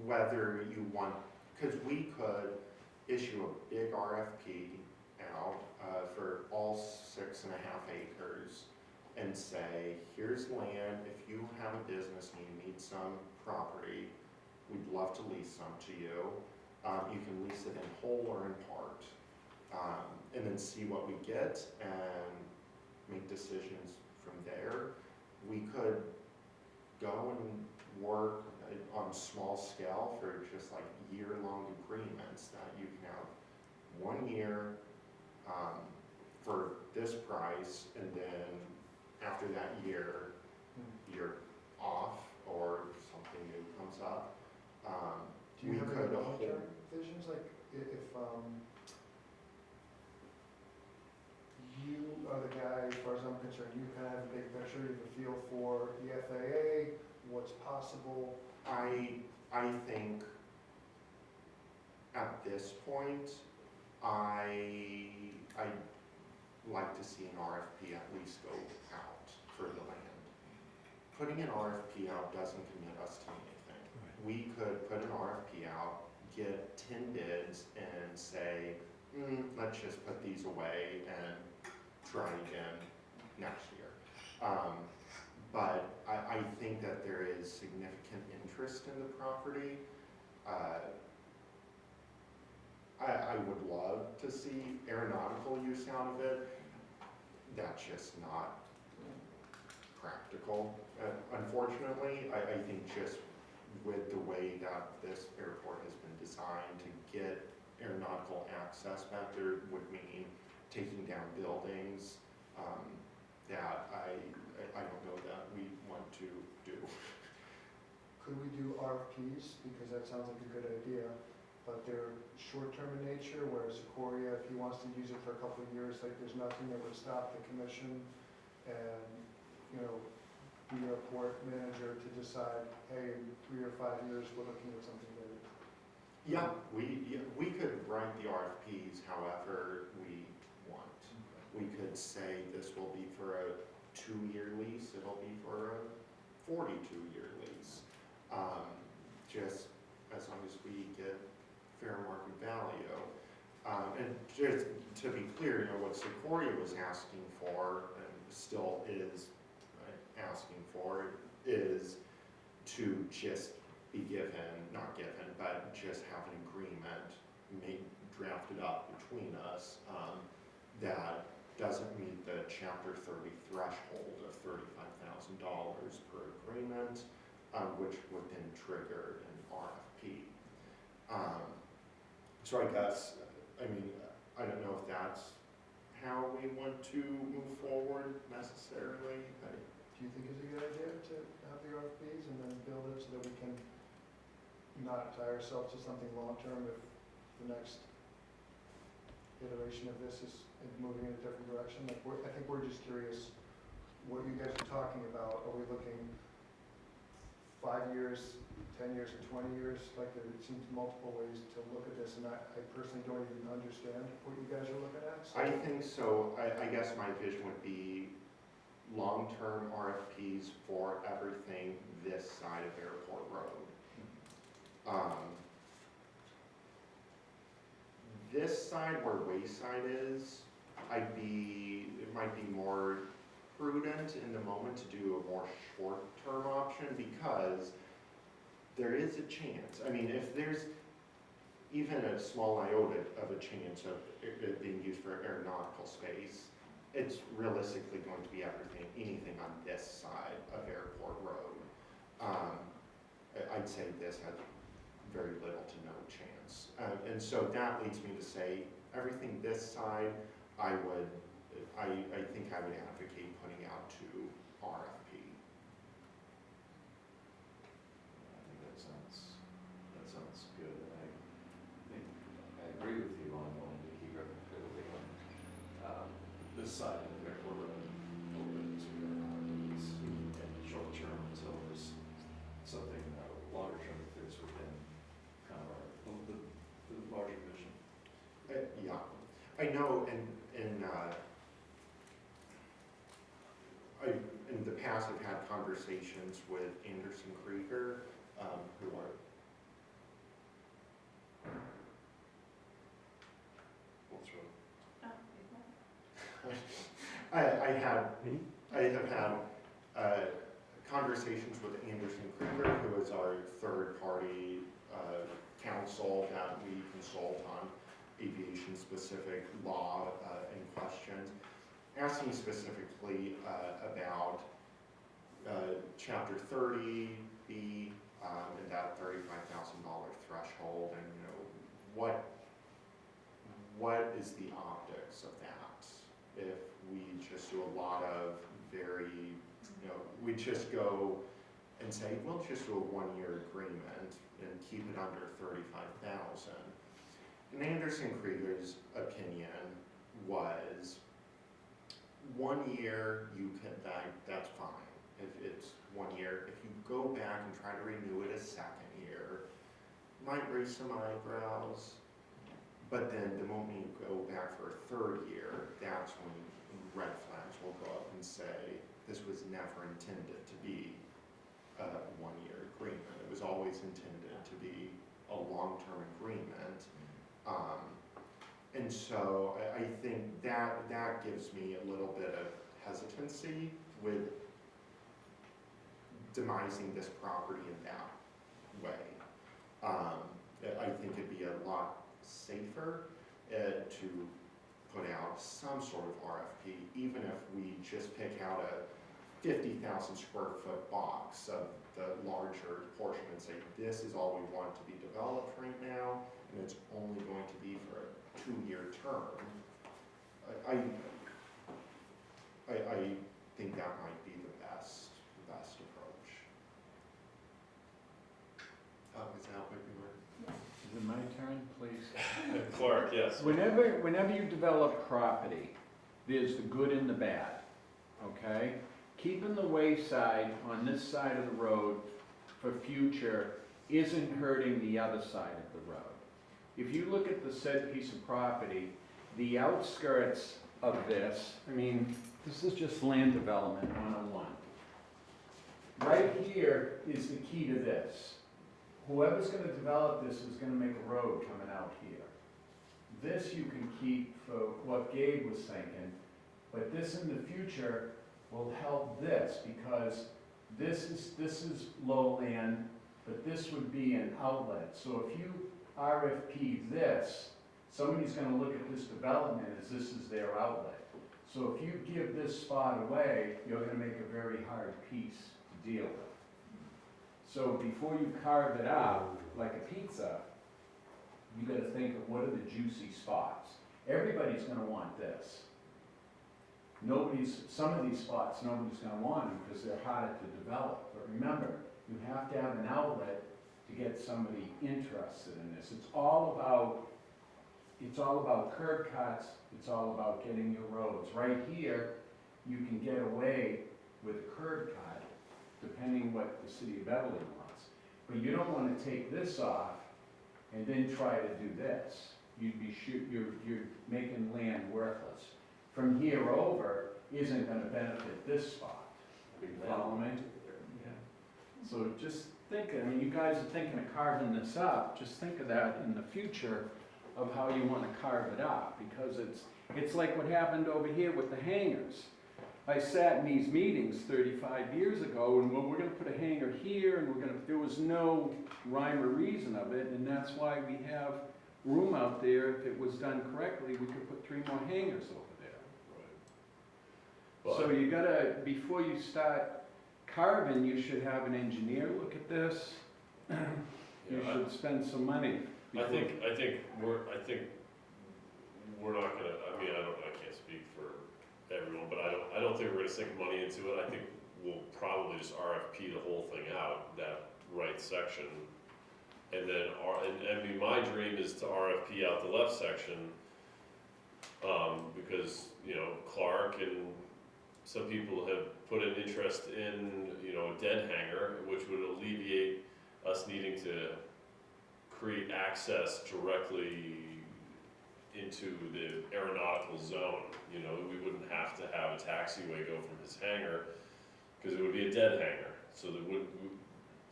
whether you want, because we could issue a big RFP out for all 6.5 acres and say, here's land, if you have a business and you need some property, we'd love to lease some to you. You can lease it in whole or in part, and then see what we get and make decisions from there. We could go and work on small scale for just like year-long agreements that you can have 1 year for this price, and then after that year, you Do you we have could any hold. long-term visions, like if you are the guy, as far as I'm concerned, you kind of have a big picture, you have a feel for the FAA, what's possible? I think at this point, I'd like to see an RFP at least go out for the land. Putting an RFP out doesn't commit us to anything. We could put an RFP out, get 10 bids and say, let's just put these away and try again next year. But I think that there is significant interest in the property. I would love to see aeronautical use out of it. That's just not practical. Unfortunately, I think just with the way that this airport has been designed, to get aeronautical access back there would mean taking down buildings that I don't know that we want to do. Could we do RFPs, because that sounds like a good idea, but they're short-term in nature, whereas Sequoia, if he wants to use it for a couple of years, like there's nothing that would stop the commission and, you know, the airport manager to decide, hey, in 3 or 5 years, we're looking at something bigger. Yeah, we could write the RFPs however we want. We could say this will be for a 2-year lease, it'll be for a 42-year lease. Just as long as we get fair market value. And just to be clear, you know, what Sequoia was asking for, and still is asking for, is to just be given, not given, but just have an agreement drafted up between us that doesn't meet the Chapter 30 threshold of $35,000 per agreement, which would then trigger an RFP. So I guess, I mean, I don't know if that's how we want to move forward necessarily. Do you think it's a good idea to have the RFPs and then build it so that we can not tie ourselves to something long-term if the next iteration of this is moving in a different direction? Like, I think we're just curious what you guys are talking about. Are we looking 5 years, 10 years, and 20 years? Like, there seems multiple ways to look at this, and I personally don't even understand what you guys are looking at. So. I think so. I guess my vision would be long-term RFPs for everything this side of Airport Road. This side where Wayside is, it might be more prudent in the moment to do a more short-term option, because there is a chance. I mean, if there's even a small iota of a chance of it being used for aeronautical space, it's realistically going to be anything on this side of Airport Road. I'd say this has very little to no chance. And so that leads me to say, everything this side, I think I would advocate putting out to RFP. I think that sounds good, and I think, I agree with you on wanting to keep everything on this side of the airport road open to RFPs in the short term until there's something longer term that fits within kind of the larger vision. Yeah, I know, and in the past I've had conversations with Anderson Krieger, who are What's wrong? Oh, I have had conversations with Anderson Krieger, who is our third-party counsel that we consult on aviation-specific law and questions, asking specifically about Chapter 30B and that $35,000 threshold, and what is the optics of that if we just do a lot of we just go and say, we'll just do a one-year agreement and keep it under 35,000. And Anderson Krieger's opinion was 1 year, you can, that's fine. If it's 1 year, if you go back and try to renew it a second year, might raise some eyebrows, but then the moment you go back for a third year, that's when red flags will go up and say, this was never intended to be a one-year agreement. It was always intended to be a long-term agreement. And so I think that gives me a little bit of hesitancy with demising this property in that way. I think it'd be a lot safer to put out some sort of RFP, even if we just pick out a 50,000 square foot box of the larger portion and say, this is all we want to be developed right now, and it's only going to be for a 2-year term. I think that might be the best approach. Is that what you were? Is it my turn, please? Clark, yes. Whenever you develop property, there's the good and the bad, okay? Keeping the wayside on this side of the road for future isn't hurting the other side of the road. If you look at the said piece of property, the outskirts of this, I mean, this is just land development 101. Right here is the key to this. Whoever's gonna develop this is gonna make a road coming out here. This you can keep for what Gabe was thinking, but this in the future will help this because this is lowland, but this would be an outlet. So if you RFP this, somebody's gonna look at this development as this is their outlet. So if you give this spot away, you're gonna make a very hard piece to deal with. So before you carve it up like a pizza, you gotta think of what are the juicy spots. Everybody's gonna want this. Some of these spots nobody's gonna want them because they're harder to develop. But remember, you have to have an outlet to get somebody interested in this. It's all about curb cuts, it's all about getting your roads. Right here, you can get away with a curb cut, depending what the city of Beverly wants. But you don't want to take this off and then try to do this. You're making land worthless. From here over isn't gonna benefit this spot. You follow me? Yeah. So just think, I mean, you guys are thinking of carving this up, just think of that in the future of how you wanna carve it up, because it's like what happened over here with the hangars. I sat in these meetings 35 years ago, and well, we're gonna put a hangar here, and there was no rhyme or reason of it, and that's why we have room out there. If it was done correctly, we could put 3 more hangars over there. Right. So you gotta, before you start carving, you should have an engineer look at this. You should spend some money. I think we're not gonna, I can't speak for everyone, but I don't think we're gonna sink money into it. I think we'll probably just RFP the whole thing out, that right section. And then, I mean, my dream is to RFP out the left section, because, you know, Clark and some people have put an interest in, you know, a dead hangar, which would alleviate us needing to create access directly into the aeronautical zone. You know, we wouldn't have to have a taxiway go from his hangar, because it would be a dead hangar. So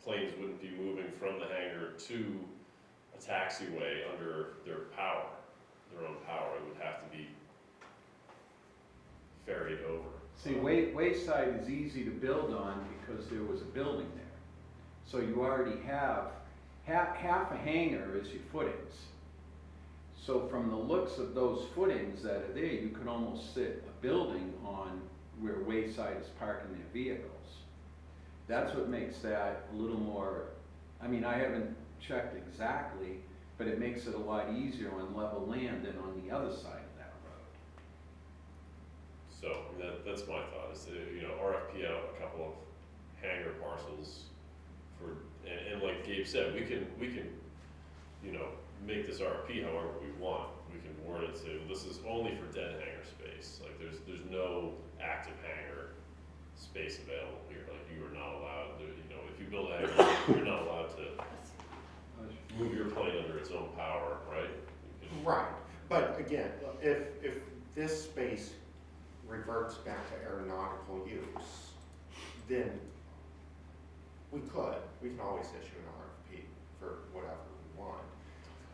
planes wouldn't be moving from the hangar to a taxiway under their own power. It would have to be ferried over. See, Wayside is easy to build on because there was a building there. So you already have, half a hangar is your footings. So from the looks of those footings that are there, you could almost sit a building on where Wayside is parking their vehicles. That's what makes that a little more, I mean, I haven't checked exactly, but it makes it a lot easier on level land than on the other side of that road. So that's my thought, is to, you know, RFP out a couple of hangar parcels and like Gabe said, we can, you know, make this RFP however we want. We can word it to, this is only for dead hangar space, like there's no active hangar space available here, like you are not allowed to, you know, if you build a hangar, you're not allowed to move your plane under its own power, right? You can- Right, but again, if this space reverts back to aeronautical use, then we can always issue an RFP for whatever we want.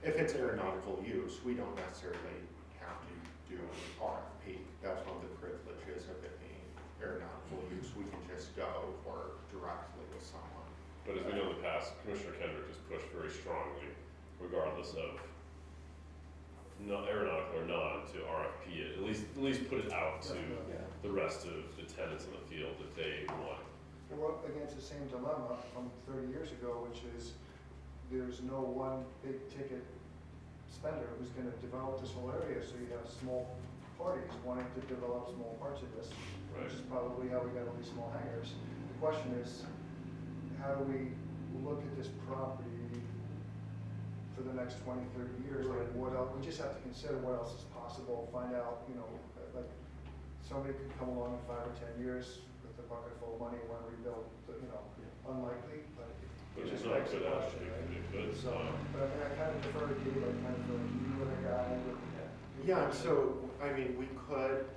If it's aeronautical use, we don't necessarily have to do an RFP. That's one of the privileges of it being aeronautical use. We can just go work directly with someone. But as we know in the past, Commissioner Kendrick has pushed very strongly, regardless of aeronautical or non, to RFP it, at least put it out to the rest of the tenants in the field if they want. We're up against the same dilemma from 30 years ago, which is there's no one big ticket spender who's gonna develop this whole area, so you have small parties wanting to develop small parts of this, which is probably how we got all these small hangars. The question is, how do we look at this property for the next 20, 30 years? Like what else, we just have to consider what else is possible, find out, you know, like somebody could come along in 5 or 10 years with a bucket full of money and want to rebuild, you know, unlikely, but But it it's just not begs the good out, question, right? it could, So, but I mean, I kind of defer to you, I kind of feel like you and a guy with. Yeah, so, I mean, we could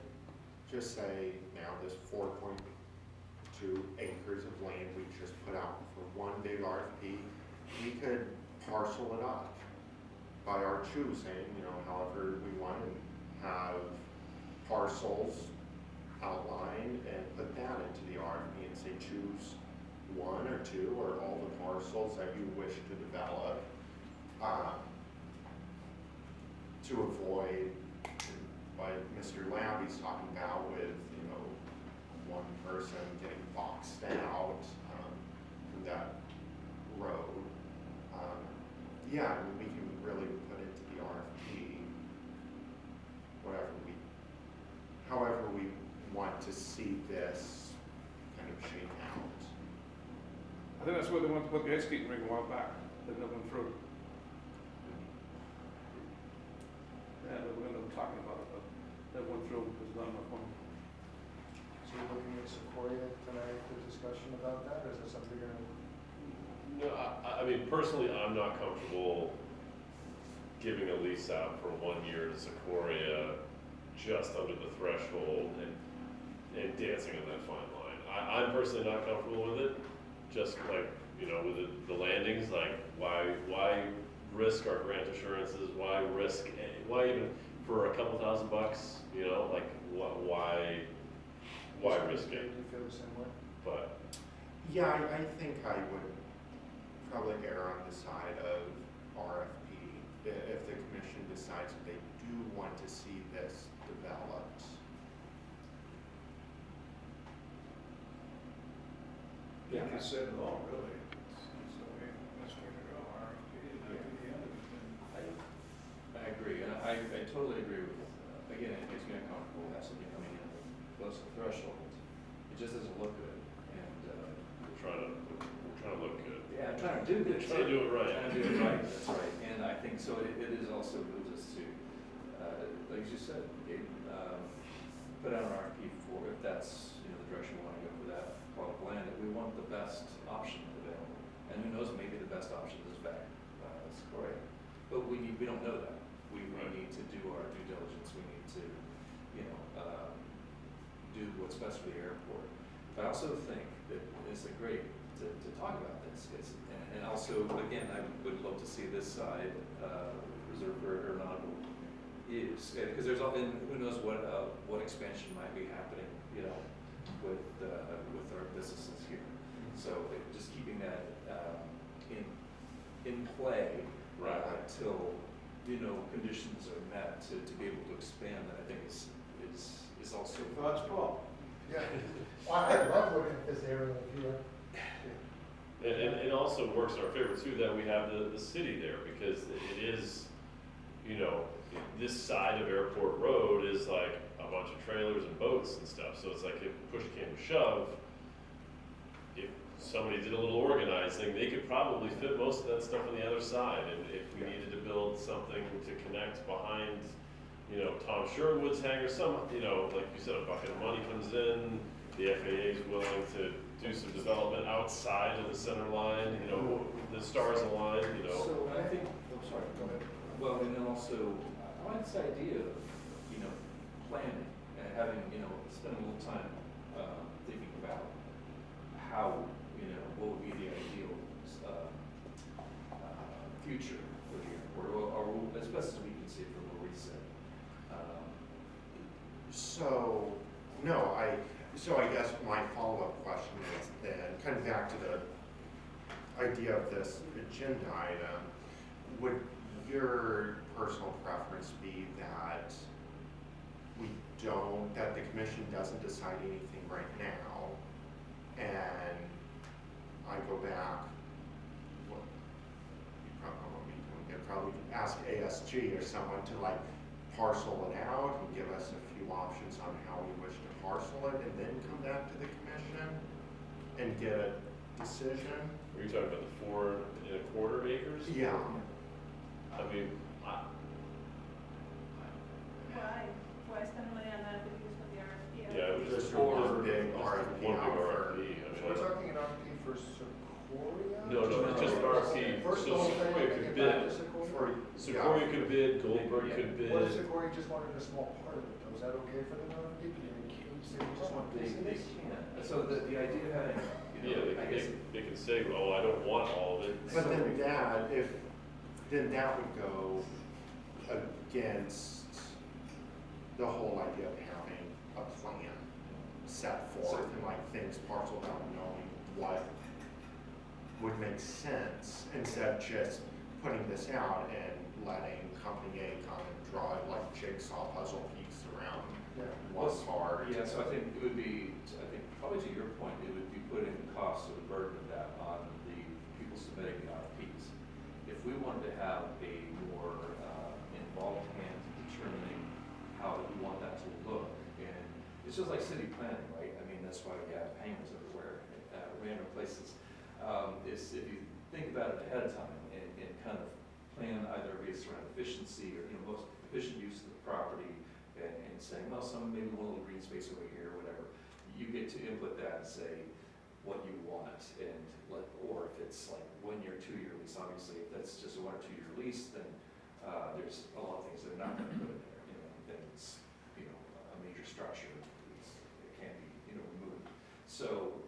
just say now this 4.2 acres of land we just put out for one big RFP, we could parcel it up by our choosing, you know, however we want, and have parcels outlined and put that into the RFP and say choose one or two or all the parcels that you wish to develop, to avoid what Mr. Labby's talking about with, you know, one person getting boxed out from that road. Yeah, I mean, we can really put into the RFP however we want to see this kind of shake out. I think that's where they wanted to put the ice skating rink a while back, that never went through. Yeah, they were gonna be talking about it, but that went through because not enough money. So you're looking at Sequoia tonight for discussion about that, or is that something you're gonna? No, I mean, personally, I'm not comfortable giving a lease out for 1 year to Sequoia just under the threshold and dancing on that fine line. I'm personally not comfortable with it, just like, you know, with the landings, like, why risk our grant assurances, why even for a couple $1,000, you know, like, why risk it? Do you feel the same way? But, Yeah, I think I would probably err on the side of RFP if the commission decides that they do want to see this developed. Yeah, I said it all, really. It's the way, best way to go, RFP, and that would be the end of it. I agree, and I totally agree with, again, it makes me uncomfortable to have something coming in close to the threshold. It just doesn't look good, and, we're trying to look good. yeah, I'm trying to do good. Trying to do it right. Trying to do it right, that's right, and I think so, it is also moves us to, like you said, Gabe, put out an RFP for, if that's, you know, the direction we wanna go for that plot of land, that we want the best option available. And who knows, maybe the best option is back, Sequoia, but we don't know that. We need to do our due diligence, we need to, you know, do what's best for the airport. But I also think that it's great to talk about this, and also, again, I would love to see this side, reserved for aeronautical use, because there's, and who knows what expansion might be happening, you know, with our businesses here. So just keeping that, in play, till, you know, conditions are met to be able to expand, that I think is also. Thoughts, Paul? Yeah. Well, I love looking at this area here. And it also works in our favor too, that we have the city there, because it is, you know, this side of Airport Road is like a bunch of trailers and boats and stuff, so it's like if push came to shove, if somebody did a little organizing, they could probably fit most of that stuff on the other side. And if we needed to build something to connect behind, you know, Tom Sherwood's hangar, you know, like you said, a bucket of money comes in, the FAA is willing to do some development outside of the center line, you know, the stars align, you know. So I think, I'm sorry, go ahead. Well, and then also, I like this idea of, you know, planning and having, you know, spending a little time thinking about how, you know, what would be the ideal future for the airport, or as best as we can see from where we sit. So, no, so I guess my follow-up question is then, kind of back to the idea of this agenda item, would your personal preference be that that the commission doesn't decide anything right now, and I go back, what, you probably won't be doing it, probably ask ASG or someone to like parcel it out and give us a few options on how we wish to parcel it, and then come back to the commission and get a decision? Were you talking about the 4.25 acres? Yeah. I mean, Why spend money on that if we can just put the RFP out? yeah, it was just Just one one big big RFP RFP. out for- We're talking an RFP for Sequoia? No, it's just an RFP, First so of all, Sequoia can could I get back bid, to Sequoia? Sequoia could bid, Goldberg could What if bid. Sequoia just wanted a small part of it, though? Is that okay for them, RFP? Can you say we just want They this? can. So the idea of having, you Yeah, know, I guess. they can say, oh, I don't want all of it. But then that would go against the whole idea of having a plan set forth and like things parceled out, knowing what would make sense, instead of just putting this out and letting company A come and draw like jigsaw puzzle piece around one part. Yeah, so I think it would be, I think probably to your point, it would be putting the cost or the burden of that on the people submitting the RFPs. If we wanted to have a more involved hand in determining how we want that to look, and it's just like city planning, right? I mean, that's why we have hangars everywhere, random places. Is if you think about it ahead of time and kind of plan either based around efficiency or, you know, most efficient use of the property, and saying, well, maybe one little green space over here or whatever, you get to input that and say what you want, and or if it's like 1 year, 2 year lease, obviously, if that's just a 1 or 2 year lease, then there's a lot of things that are not going to put in there, you know, things, you know, a major structure, it can't be, you know, removed. So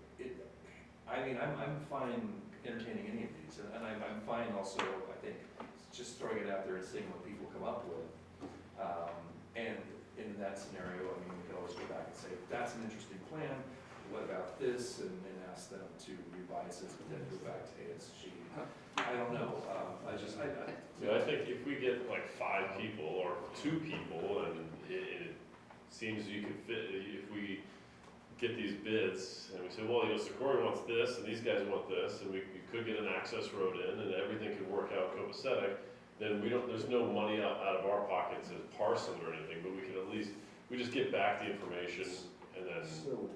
I mean, I'm fine entertaining any of these, and I'm fine also, I think, just throwing it out there and seeing what people come up with. And in that scenario, I mean, we can always go back and say, that's an interesting plan, what about this? And ask them to revise it, and then go back to ASG. I don't know, I think if we get like 5 people or 2 people, and it seems you could fit, if we get these bids, and we say, well, you know, Sequoia wants this, and these guys want this, and we could get an access road in, and everything could work out copacetic, then there's no money out of our pockets as parcel or anything, but we can at least, we just get back the information, and then. So,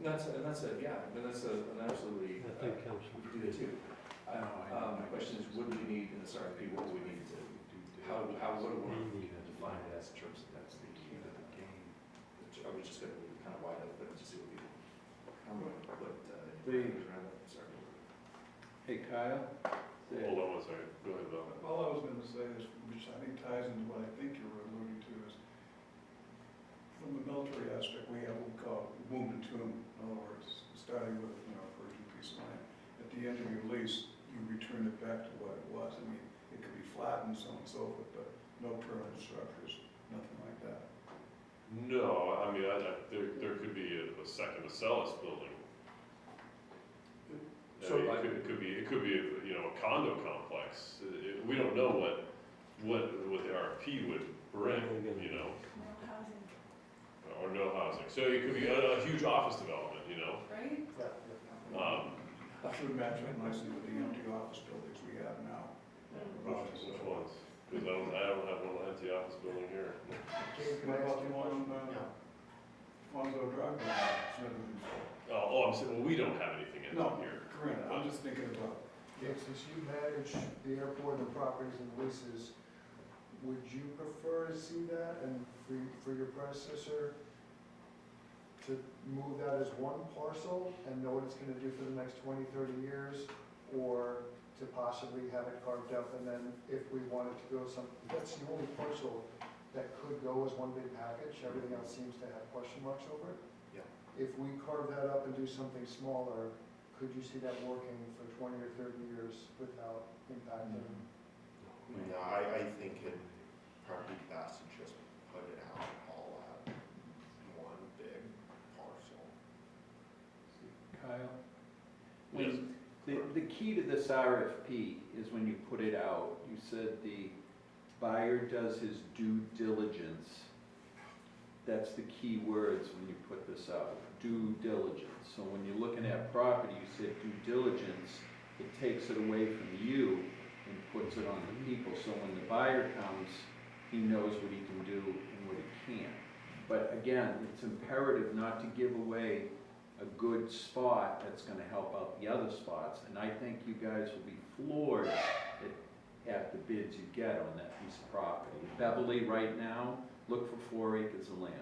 that's an absolutely, I think we could do that too. My question is, what do we need in this RFP, what do we need to, what do we define it as in terms of that's the game? Are we just gonna leave it kind of wide open and just see what people, sorry. Hey Kyle? Hold on one second, go ahead, Bill. All I was gonna say is, which I think ties into what I think you were alluding to, is from the military aspect, we have what we call womb and tomb. In other words, starting with, you know, a virgin piece of land. At the end of your lease, you return it back to what it was. I mean, it could be flattened, so on and so forth, but no permanent structures, nothing like that. No, I mean, there could be a second Acellus building. So it could be, you know, a condo complex. We don't know what the RFP would bring, you know, No housing, or no housing. So it could be a huge office development, you know. right? I should match up nicely with the empty office buildings we have now. Which ones? Because I don't have one empty office building here. What about the one on, Yeah. Fonzo Drive? Oh, I'm saying, well, we don't have anything in No, here. Granted, I'm just thinking about, Yeah, since you manage the airport and the properties and leases, would you prefer to see that and for your predecessor to move that as one parcel and know what it's gonna do for the next 20, 30 years? Or to possibly have it carved up and then if we wanted to go that's the only parcel that could go as one big package, everything else seems to have question marks over it. Yeah. If we carve that up and do something smaller, could you see that working for 20 or 30 years without impacting? No, I think it'd probably be best to just put it out all at one big parcel. Kyle? Yes. The key to this RFP is when you put it out, you said the buyer does his due diligence. That's the key words when you put this out, due diligence. So when you're looking at property, you said due diligence, it takes it away from you and puts it on the people. So when the buyer comes, he knows what he can do and what he can't. But again, it's imperative not to give away a good spot that's gonna help out the other spots. And I think you guys will be floored at the bids you get on that piece of property. Beverly right now, look for 4 acres of land.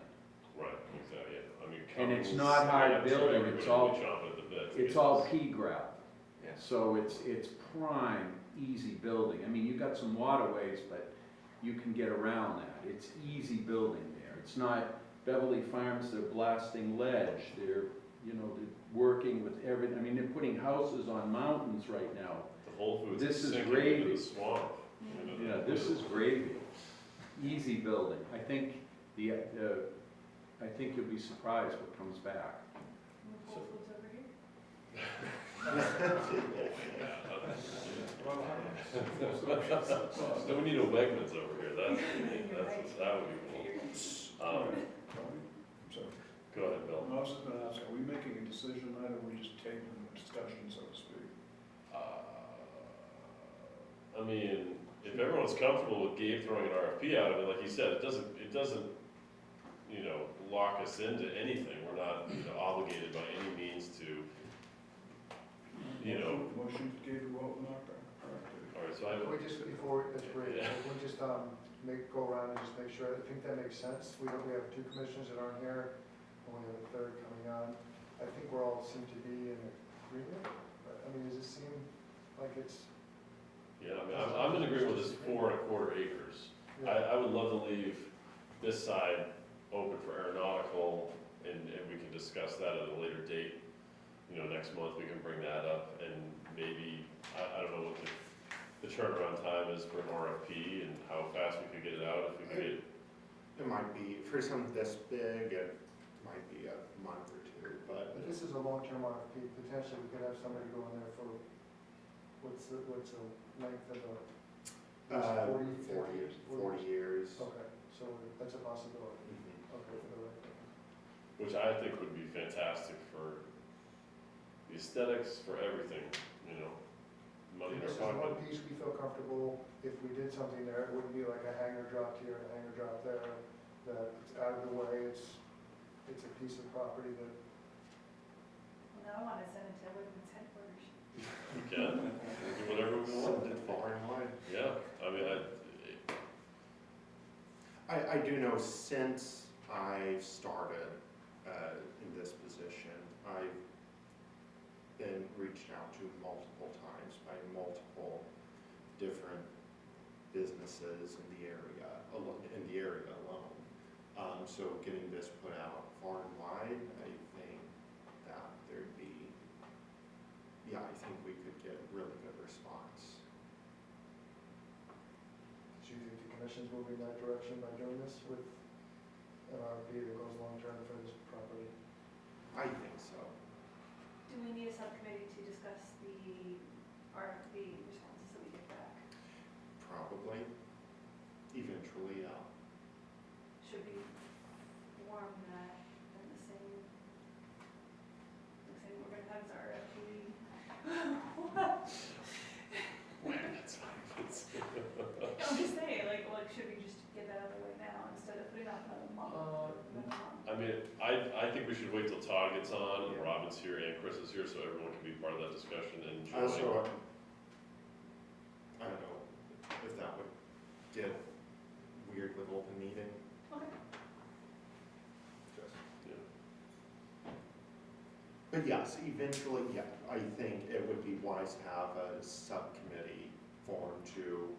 Right, exactly, yeah. I mean, And it's companies- not hard I'm sure building, everybody it's will all- be chomping at the bit to It's get all this. pea gravel. Yeah. So it's prime, easy building. I mean, you've got some waterways, but you can get around that. It's easy building there. It's not Beverly Farms, they're blasting ledge, they're working with I mean, they're putting houses on mountains right now. The Whole Foods This is is sinking gravy. into the swamp. Yeah, this is gravy. Easy building. I think I think you'll be surprised what comes back. Move Whole Foods over here. So we need a Wegmans over here, that would be cool. Tony, I'm sorry. Go ahead, Bill. I was just gonna ask, are we making a decision tonight, or are we just tabling the discussion, so to speak? I mean, if everyone's comfortable with Gabe throwing an RFP out, I mean, like you said, it doesn't, lock us into anything. We're not, obligated by any means to, Motion gave you what, Mark? all right, so I, Can we just, before, that's great, Yeah. can we just, go around and just make sure, I think that makes sense. We have 2 commissioners that aren't here, and we have a 3rd coming on. I think we're all seem to be in agreement, I mean, does it seem like it's? yeah, I mean, I'm in agreement with this 4.25 acres. I would love to leave this side open for aeronautical, and we can discuss that at a later date. Next month, we can bring that up, and maybe, I don't know what the turnaround time is for an RFP, and how fast we could get it out, if we could get. It might be, for something this big, it might be a month or 2, but But this is a long-term RFP, potentially we could have somebody go in there for, what's the length of a? 40 years. Okay, so that's a possibility, Mhm. okay, for the right thing. Which I think would be fantastic for the aesthetics, for everything, money in This our is pocket. one piece we feel comfortable, if we did something there, it wouldn't be like a hanger dropped here and a hanger dropped there, that it's out of the way, it's a piece of property that, Well, now I want to send it to Wegmans headquarters. We can, we do whatever we want. Send it far and wide. Yeah, I mean, I do know since I started in this position, I've been reached out to multiple times by multiple different businesses in the area alone. So getting this put out far and wide, I think that there'd be, I think we could get really good response. do you think the commission's moving that direction by doing this with an RFP that goes long-term for this property? I think so. Do we need a subcommittee to discuss the RFP responses that we get back? Probably. Eventually, yeah. Should we form that in the same, we're gonna have as RFP? I'm just saying, should we just get that out of the way now instead of putting off another month? I mean, I think we should wait till Todd gets on, and Robin's here, and Chris is here, so everyone can be part of that discussion and join. Also, I don't know if that would get weird with open meeting. Okay. Just- Yeah. But yes, eventually, yeah, I think it would be wise to have a subcommittee formed to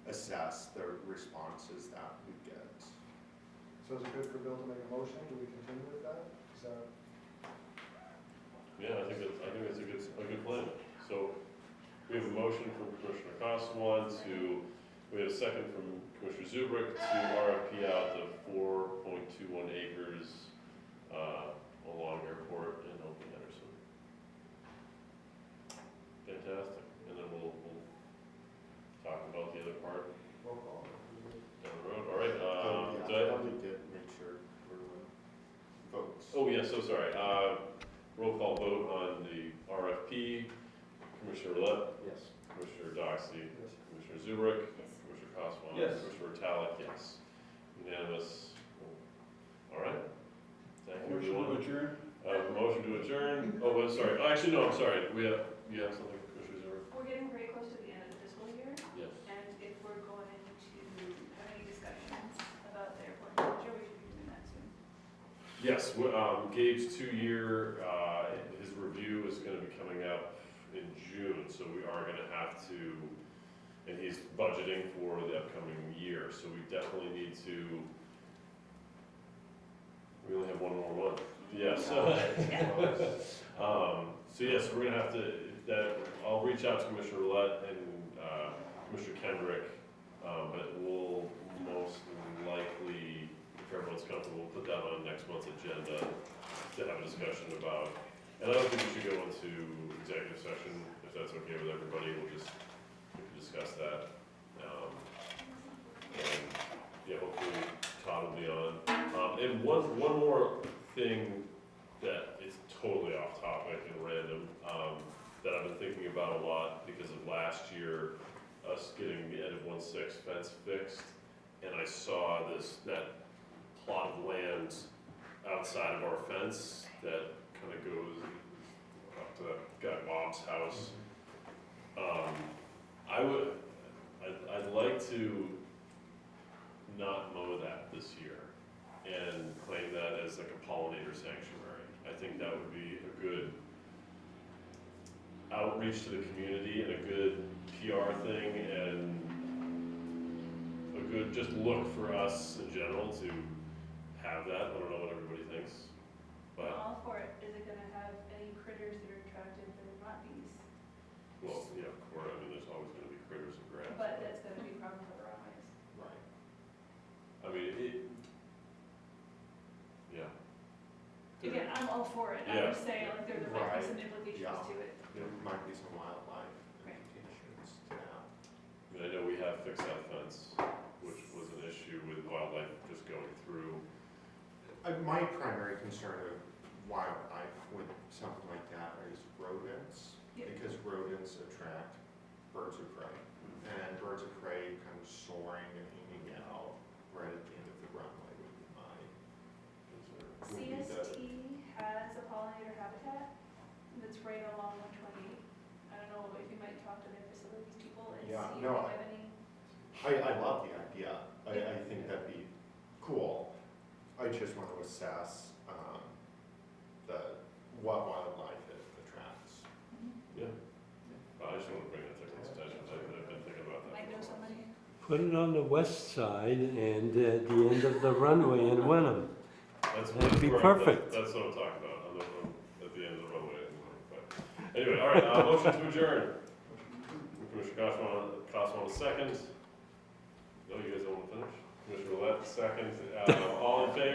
assess the responses that we get. So is it good for Bill to make a motion? Do we continue with that? Is that? Yeah, I think it's a good plan. So we have a motion from Commissioner Caswan we have a second from Commissioner Zubrick to RFP out the 4.21 acres along Airport and Open Henderson. Fantastic. And then we'll talk about the other part Roll call. down the road. All right. Yeah, so I- probably did make sure everyone votes. Oh, yes, so sorry. Roll call vote on the RFP. Commissioner Roulette, Yes. Commissioner Doxey, Yes. Commissioner Zubrick, Yes. Commissioner Caswan. Yes. Commissioner Talick, yes. Unanimous. All right. Thank you, Motion to everyone. adjourn? Motion to adjourn. Oh, well, sorry. Actually, no, I'm sorry. You have something, Commissioner Zubrick? We're getting very close to the end of the fiscal year, Yes. and if we're going to have any discussions about the airport manager, we should be doing that soon. Yes, Gabe's 2-year, his review is gonna be coming up in June, so we are gonna have to, and he's budgeting for the upcoming year, so we definitely need to, we only have one more month. Yes. So yes, we're gonna have to, I'll reach out to Commissioner Roulette and, Commissioner Kendrick, but we'll most likely, if everyone's comfortable, we'll put that on next month's agenda to have a discussion about, and I don't think we should go into executive session, if that's okay with everybody, we can discuss that. And, yeah, hopefully Todd will be on. And one more thing that is totally off topic and random, that I've been thinking about a lot because of last year, us getting the end of 1/6 fence fixed, and I saw that plot of land outside of our fence that kind of goes up to that guy Bob's house. I'd like to not mow that this year and claim that as like a pollinator sanctuary. I think that would be a good outreach to the community and a good PR thing and a good just look for us in general to have that. I don't know what everybody thinks, I'm but, all for it. Is it gonna have any critters that are attractive that are not bees? well, yeah, of course, I mean, there's always gonna be critters and grass. But that's gonna be a problem for the runways. Right. I mean, yeah. Again, I'm all for it. Yeah. I'm just saying, like, there might be some Right. implications Yeah. to it. There might be some wildlife Right. implications to that. I mean, I know we have fixed that fence, which was an issue with wildlife just going through. My primary concern of wildlife with something like that is rodents, Yep. because rodents attract birds of prey. And birds of prey kind of soaring and hanging out right at the end of the runway would be my concern. would be the- CST has a pollinator habitat that's right along 128. I don't know if you might talk to their facilities people and see Yeah, if no, they have any. I love the idea. I think that'd be cool. I just want to assess what wildlife it attracts. Yeah. I just want to bring that to everyone's attention, I've been thinking about that. Might know somebody. Put it on the west side and at the end of the runway in Wenham. That'd be perfect. That's what I'm talking about, at the end of the runway. But anyway, all right, motion to adjourn. Commissioner Caswan, second. No, you guys don't want to finish? Commissioner Roulette, second. All in favor?